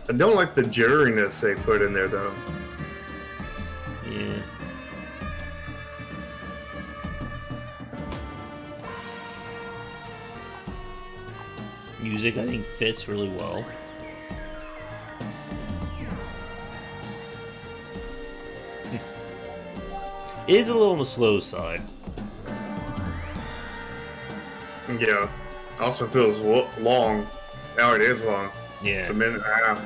I don't like the jitteriness they put in there, though. Yeah. Music, I think, fits really well. It is a little on the slow side. Yeah. Also feels long. Now it is long. Yeah. It's a minute and a half.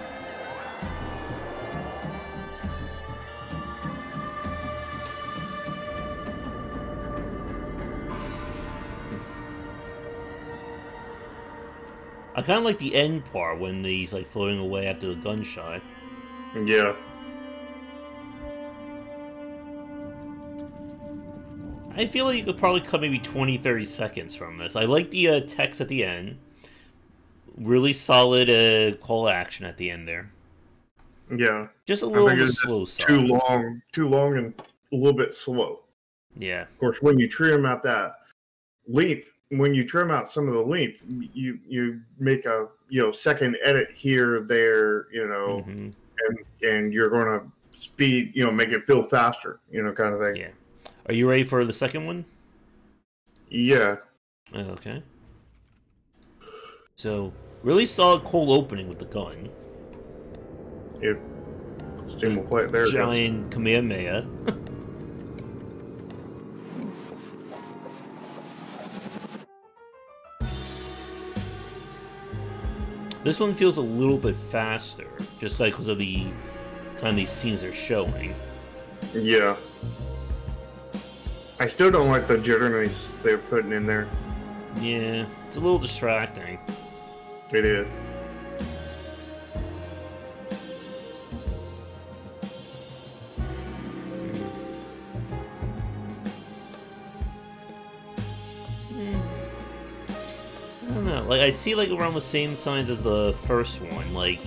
I kind of like the end part when he's like floating away after the gunshot. Yeah. I feel like you could probably cut maybe 20-30 seconds from this. I like the text at the end. Really solid call to action at the end there. Yeah. Just a little on the slow side. Too long and a little bit slow. Yeah. Of course, when you trim out that length, when you trim out some of the length, you make a second edit here, there, Mm-hmm. and you're going to speed, make it feel faster, kind of thing. Yeah. Are you ready for the second one? Yeah. Okay. So, really solid cold opening with the gun. Yeah. Steam will play it there. Giant Kamehameha. This one feels a little bit faster, just like because of the kind of these scenes they're showing. Yeah. I still don't like the jitteriness they're putting in there. Yeah, it's a little distracting. It is. I don't know. Like, I see like around the same signs as the first one. Like,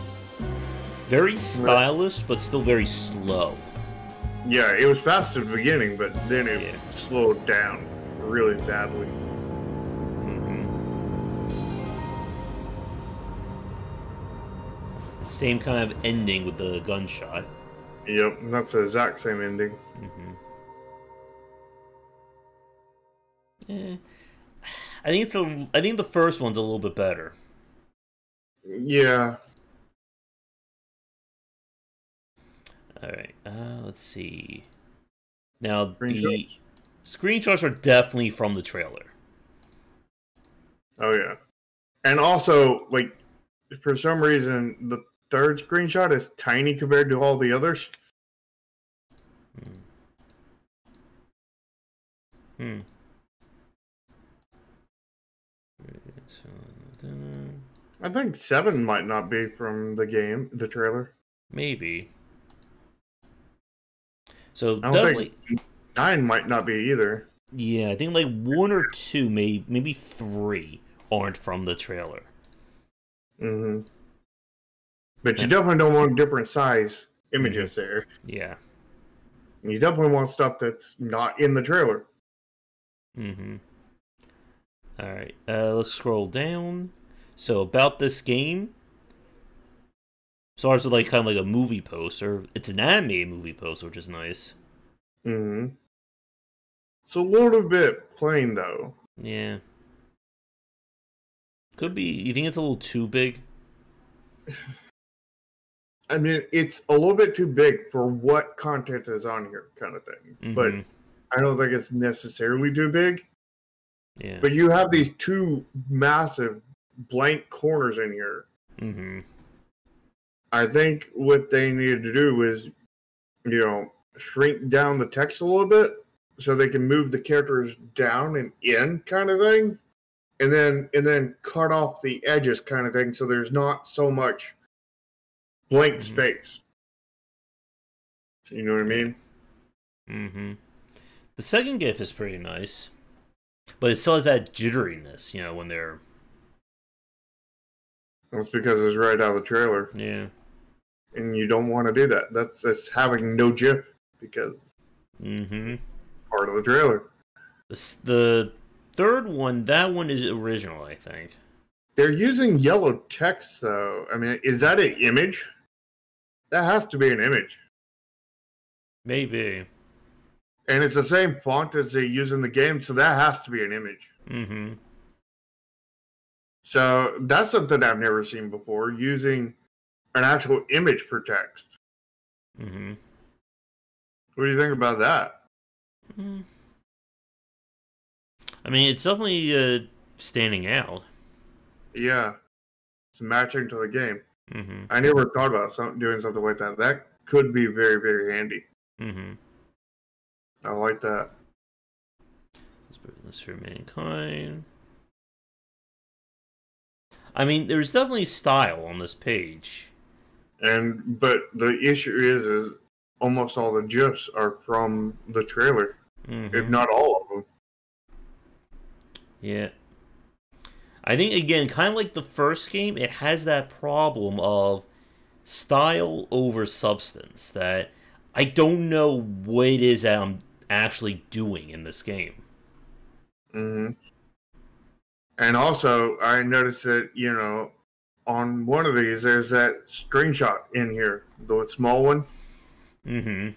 very stylish, but still very slow. Yeah, it was fast at the beginning, but then it slowed down really badly. Same kind of ending with the gunshot. Yep, that's the exact same ending. I think the first one's a little bit better. Yeah. Alright, let's see. Now, the screenshots are definitely from the trailer. Oh, yeah. And also, like, for some reason, the third screenshot is tiny compared to all the others. I think 7 might not be from the game, the trailer. Maybe. So I don't definitely think 9 might not be either. Yeah, I think like 1 or 2, maybe 3 aren't from the trailer. But you definitely don't want different size images there. Yeah. You definitely want stuff that's not in the trailer. Alright, let's scroll down. So, about this game. Starts with like kind of like a movie poster. It's an anime movie poster, which is nice. It's a little bit plain, though. Yeah. Could be. You think it's a little too big? I mean, it's a little bit too big for what content is on here, kind of thing. But I don't think it's necessarily too big. Yeah. But you have these 2 massive blank corners in here. I think what they needed to do was, shrink down the text a little bit so they can move the characters down and in, kind of thing, and then cut off the edges, kind of thing, so there's not so much blank space. You know what I mean? The second GIF is pretty nice, but it still has that jitteriness, when they're. That's because it's right out of the trailer. Yeah. And you don't want to do that. That's having no GIF because Mm-hmm. Part of the trailer. The third one, that one is original, I think. They're using yellow text, though. I mean, is that an image? That has to be an image. Maybe. And it's the same font as they use in the game, so that has to be an image. Mm-hmm. So that's something I've never seen before, using an actual image for text. Mm-hmm. What do you think about that? Mm. I mean, it's definitely standing out. Yeah. It's matching to the game. Mm-hmm. I never thought about doing something like that. That could be very, very handy. Mm-hmm. I like that. This for mankind. I mean, there's definitely style on this page. But the issue is almost all the GIFs are from the trailer, if not all of them. Yeah. I think, again, kind of like the first game, it has that problem of style over substance, that I don't know what it is that I'm actually doing in this game. Mm-hmm. And also, I noticed that, on one of these, there's that screenshot in here, the small one. Mm-hmm.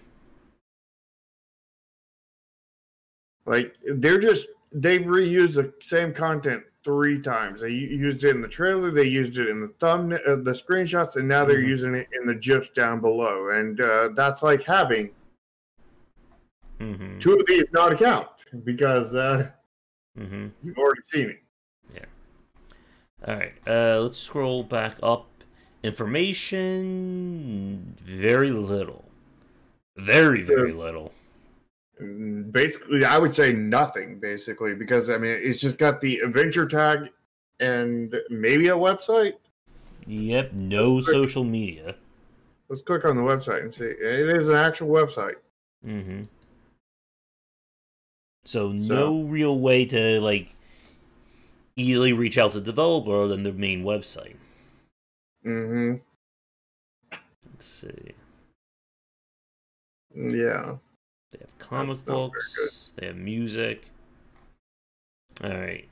Like, they reused the same content 3 times. They used it in the trailer, they used it in the thumbnail, the screenshots, and now they're using it in the GIFs down below. And that's like having 2 of these not account, because you've already seen it. Yeah. Alright, let's scroll back up. Information, very little. Very, very little. Basically, I would say nothing, basically, because, I mean, it's just got the adventure tag and maybe a website. Yep, no social media. Let's click on the website and see. It is an actual website. Mm-hmm. So no real way to, like, easily reach out to the developer other than their main website. Mm-hmm. Let's see. Yeah. They have comic books. They have music. Alright.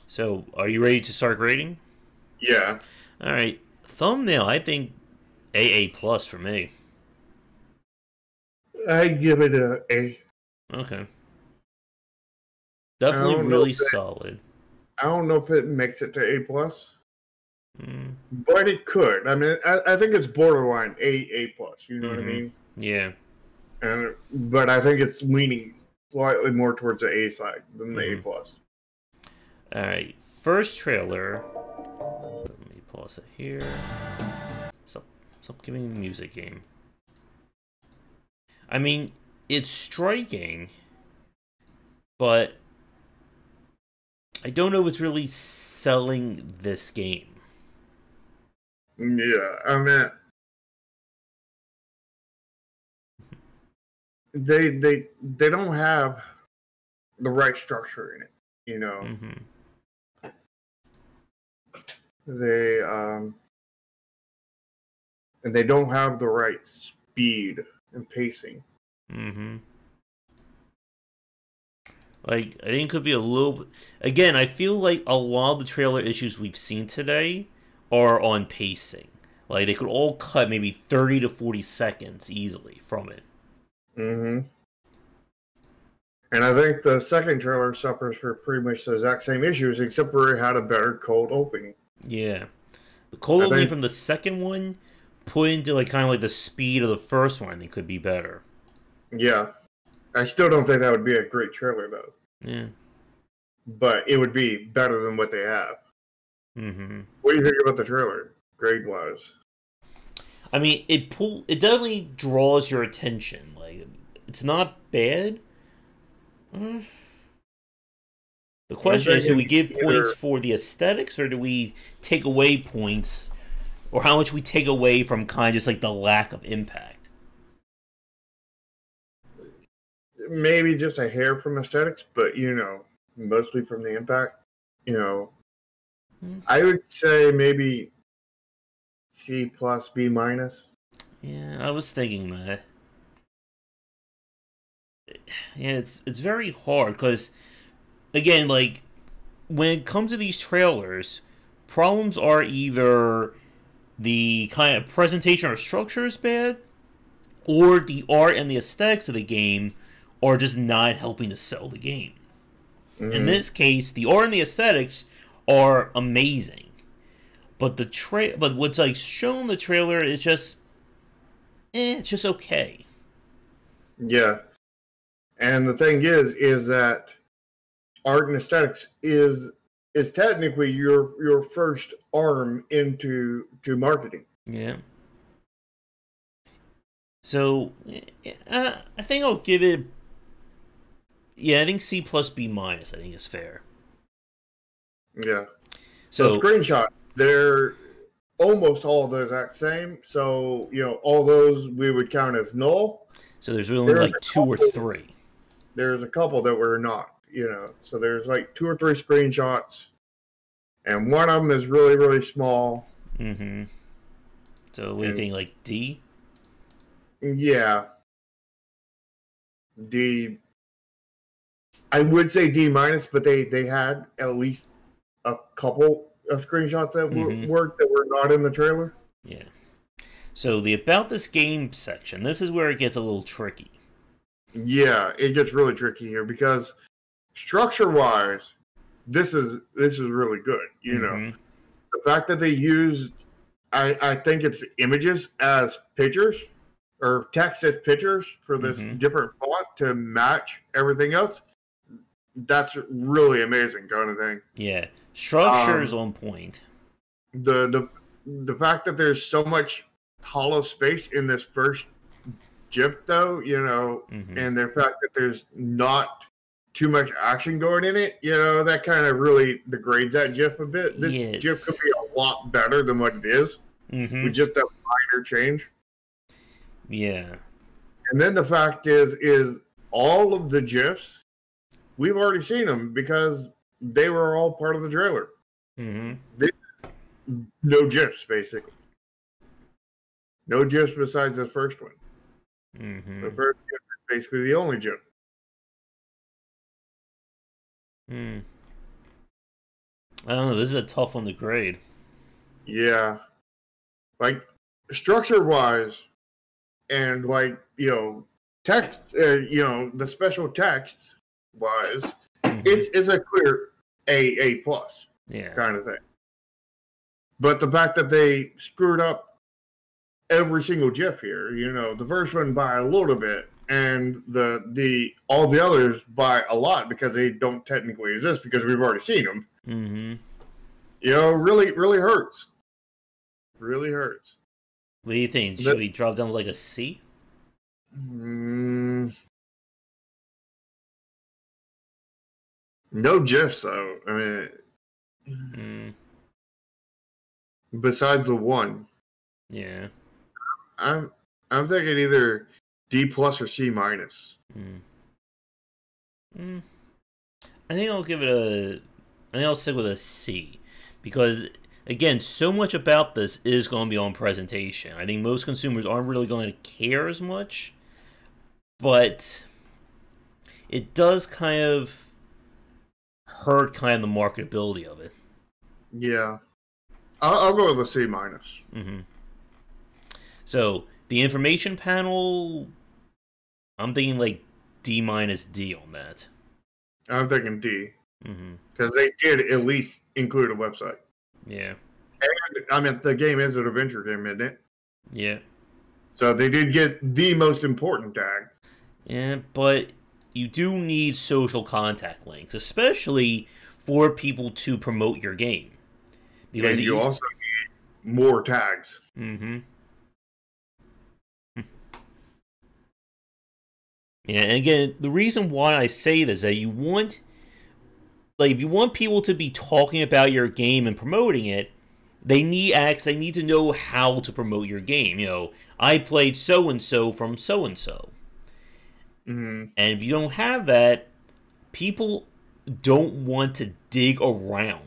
So, are you ready to start grading? Yeah. Alright. Thumbnail, I think AA plus for me. I give it a A. Okay. Definitely really solid. I don't know if it makes it to A plus. But it could. I mean, I think it's borderline A plus. You know what I mean? Yeah. But I think it's leaning slightly more towards the A side than the A plus. All right, first trailer. Let me pause it here. Stop giving the music game. I mean, it's striking, but I don't know if it's really selling this game. Yeah, I mean, they don't have the right structure in it, you know. They don't have the right speed and pacing. Like, I think it could be a little. Again, I feel like a lot of the trailer issues we've seen today are on pacing. Like, they could all cut maybe 30 to 40 seconds easily from it. And I think the second trailer suffers for pretty much the exact same issues, except for it had a better cold opening. Yeah. The cold opening from the second one put into, like, kind of like the speed of the first one, it could be better. Yeah. I still don't think that would be a great trailer, though. Yeah. But it would be better than what they have. What do you think about the trailer, grade-wise? I mean, it definitely draws your attention. Like, it's not bad. The question is, do we give points for the aesthetics, or do we take away points, or how much we take away from kind of just like the lack of impact? Maybe just a hair from aesthetics, but, mostly from the impact. I would say maybe C plus, B minus. Yeah, I was thinking that. yeah, it's very hard because, again, like when it comes to these trailers, problems are either the kind of presentation or structure is bad, or the art and the aesthetics of the game are just not helping to sell the game. Mm-hmm. In this case, the art and the aesthetics are amazing, but but what's like shown in the trailer is just, it's just okay. Yeah, and the thing is that art and aesthetics is technically your first arm into marketing. Yeah. So, I think I'll give it. Yeah, I think C plus B minus. I think is fair. Yeah. So screenshots, they're almost all the exact same. So all those we would count as null. So there's really like 2 or 3. There's a couple that were not. So there's like 2 or 3 screenshots, and one of them is really, really small. Mm-hmm. So what do you think, like D? Yeah. D. I would say D minus, but they had at least a couple of screenshots that were not in the trailer. Yeah. So the about this game section, this is where it gets a little tricky. Yeah, it gets really tricky here because structure-wise, this is really good. The fact that they used, I think it's images as pictures or text as pictures for this different font to match everything else. That's really amazing kind of thing. Yeah, structure is on point. The fact that there's so much hollow space in this first GIF, though, and the fact that there's not too much action going in it, that kind of really degrades that GIF a bit. This GIF could be a lot better than what it is with just a minor change. Yeah. And then the fact is all of the GIFs, we've already seen them because they were all part of the trailer. No GIFs, basically. No GIFs besides the first one. The first GIF is basically the only GIF. I don't know. This is a tough one to grade. Yeah. Like, structure-wise, and, like, text, the special text-wise, it's a clear A plus kind of thing. But the fact that they screwed up every single GIF here, the first one by a little bit, and all the others by a lot because they don't technically exist because we've already seen them. Really, really hurts. Really hurts. What do you think? Should we drop down to like a C? No GIFs though. I mean, besides the one. Yeah. I'm thinking either D plus or C minus. I think I'll give it I think I'll stick with a C because, again, so much about this is going to be on presentation. I think most consumers aren't really going to care as much, but it does kind of hurt kind of the marketability of it. Yeah. I'll go with a C minus. So, the information panel, I'm thinking like D minus D on that. I'm thinking D. Because they did at least include a website. Yeah. And, I mean, the game is an adventure game, isn't it? Yeah. So they did get the most important tag. Yeah, but you do need social contact links, especially for people to promote your game. Because you also need more tags. Yeah, and again, the reason why I say this is that you want, like, if you want people to be talking about your game and promoting it, they need they need to know how to promote your game. I played so and so from so and so. And if you don't have that, people don't want to dig around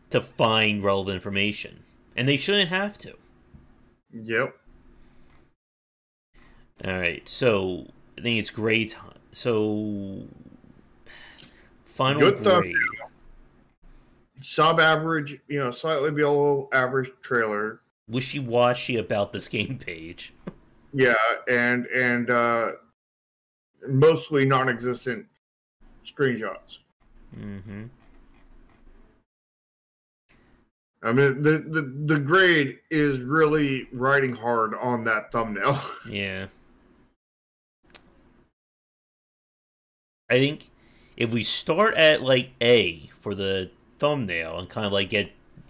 to find relevant information, and they shouldn't have to. Yep. All right, so I think it's great. So, final Good grade. Sub-average, slightly below average trailer. Wishy-washy about this game page. Yeah, and mostly non-existent screenshots. Mm-hmm. I mean, the grade is really riding hard on that thumbnail. Yeah. I think if we start at like A for the thumbnail and kind of like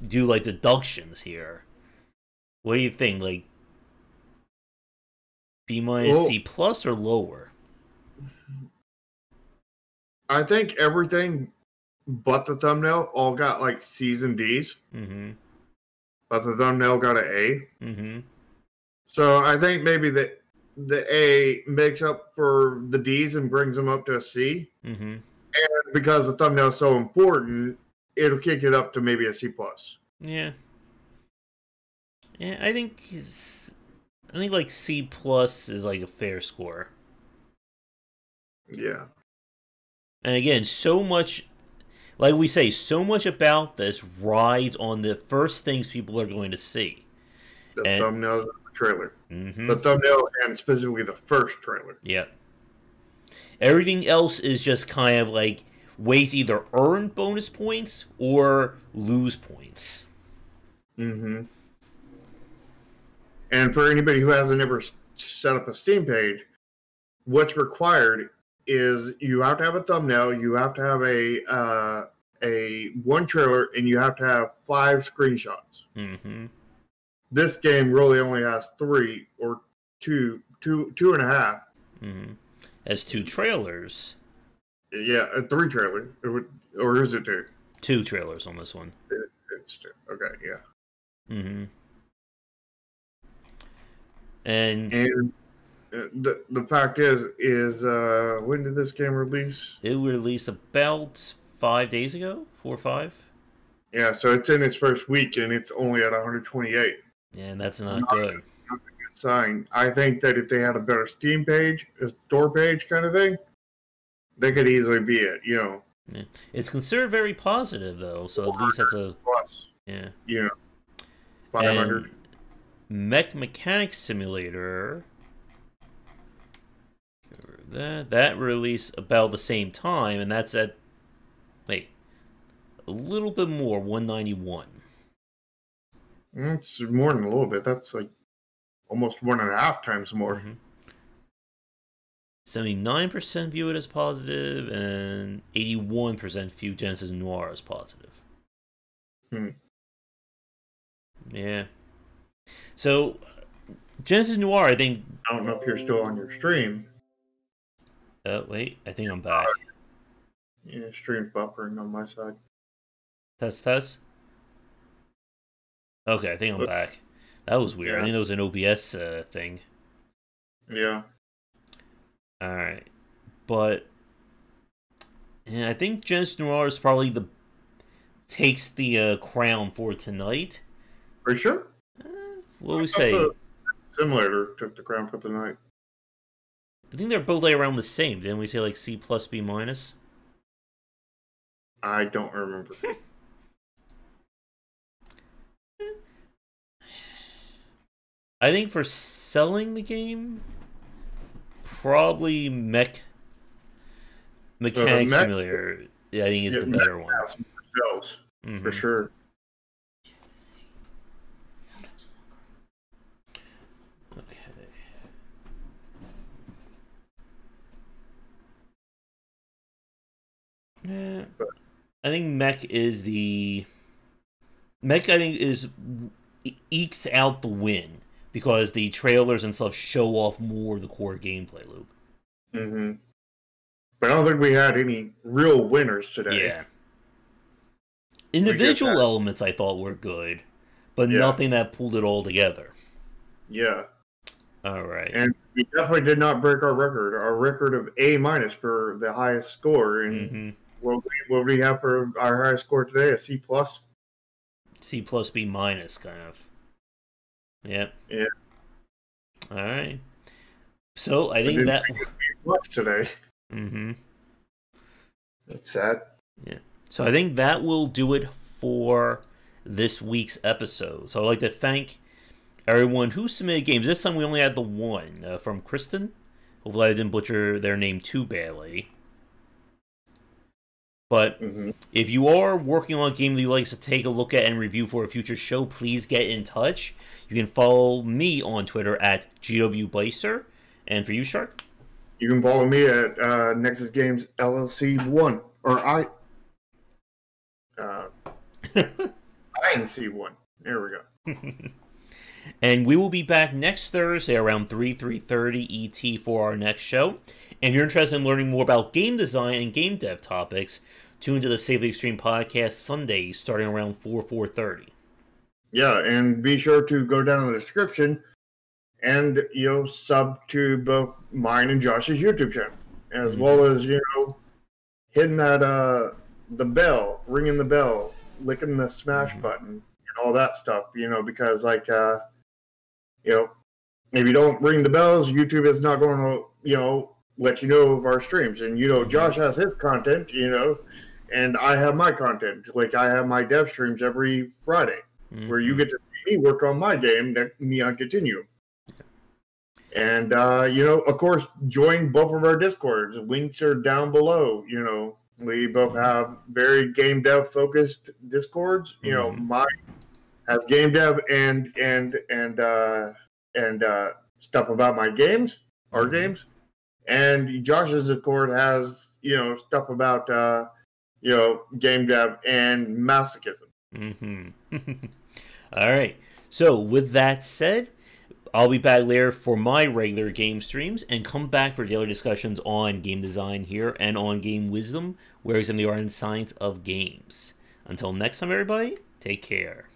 do like deductions here, what do you think? Like B minus, Well, C plus, or lower? I think everything but the thumbnail all got like C's and D's. Mm-hmm. But the thumbnail got an A. Mm-hmm. So I think maybe the A makes up for the D's and brings them up to a C. Mm-hmm. And because the thumbnail is so important, it'll kick it up to maybe a C plus. Yeah. Yeah, I think like C plus is like a fair score. Yeah. And again, so much, like we say, so much about this rides on the first things people are going to see. The thumbnails of the trailer. Mm-hmm. The thumbnail and specifically the first trailer. Yep. Everything else is just kind of like ways to either earn bonus points or lose points. Mm-hmm. And for anybody who hasn't ever set up a Steam page, what's required is you have to have a thumbnail, you have to have a one trailer, and you have to have 5 screenshots. Mm-hmm. This game really only has 3 or 2.5. Mm-hmm. Has 2 trailers. Yeah, 3 trailers. Or is it 2? 2 trailers on this one. It's 2. Okay, yeah. Mm-hmm. And the fact is when did this game release? it released about 5 days ago, 4 or 5. Yeah, so it's in its first week and it's only at 128. Yeah, and that's not good. Not a good sign. I think that if they had a better Steam page, a store page kind of thing, they could easily be it. Yeah. It's considered very positive though, so at least that's a plus. Yeah. 500. And Mech Mechanics Simulator. That released about the same time, and that's at a little bit more, 191. It's more than a little bit. That's like almost 1.5 times more. Mm-hmm. 79% view it as positive, and 81% view Genesis Noir as positive. Yeah. So, Genesis Noir, I think... I don't know if you're still on your stream. Wait, I think I'm back. Yeah, stream's buffering on my side. Test. Okay, I think I'm back. That was weird. Yeah. I think it was an OBS thing. Yeah. Alright. But... yeah, I think Genesis Noir is probably takes the crown for tonight. Are you sure? What do we say? Simulator took the crown for the night. I think they're both like around the same. Didn't we say like C plus, B minus? I don't remember. I think for selling the game, probably Mechanic Simulator. Yeah, I think is the better one. For sure. Yeah, I think Mech is the Mech. I think ekes out the win because the trailers and stuff show off more of the core gameplay loop. Mm-hmm. But I don't think we had any real winners today. Yeah, individual elements I thought were good, but nothing that pulled it all together. Yeah. All right. And we definitely did not break our record. Our record of A minus for the highest score. And what do we have for our highest score today? A C plus? C plus, B minus, kind of. Yep. Yeah. All right. So I think that much today. Mm-hmm. That's sad. Yeah. So I think that will do it for this week's episode. So I'd like to thank everyone who submitted games. This time we only had the one from Kristen. Hopefully I didn't butcher their name too badly. But if you are working on a game that you'd like us to take a look at and review for a future show, please get in touch. You can follow me on Twitter at GW Bycer. And for you, Shark? You can follow me at Nexus Games LLC 1. Or INC1. There we go. And we will be back next Thursday around 3:30 ET for our next show. And if you're interested in learning more about game design and game dev topics, tune into the Save the Extreme podcast Sundays starting around 4:30. Yeah, and be sure to go down in the description and, sub to both mine and Josh's YouTube channel, as well as, hitting that, the bell, ringing the bell, licking the smash button, and all that stuff, because, if you don't ring the bells, YouTube is not going to, let you know of our streams. And, Josh has his content, and I have my content. Like, I have my dev streams every Friday, where you get to see me work on my game, Neon Continuum. And, of course, join both of our Discords. Links are down below. We both have very game dev focused Discords. Mine has game dev and stuff about my games, our games. And Josh's Discord has, stuff about, game dev and masochism. All right. So with that said, I'll be back later for my regular game streams and come back for daily discussions on game design here and on game wisdom, where we examine the art and science of games. Until next time, everybody, take care.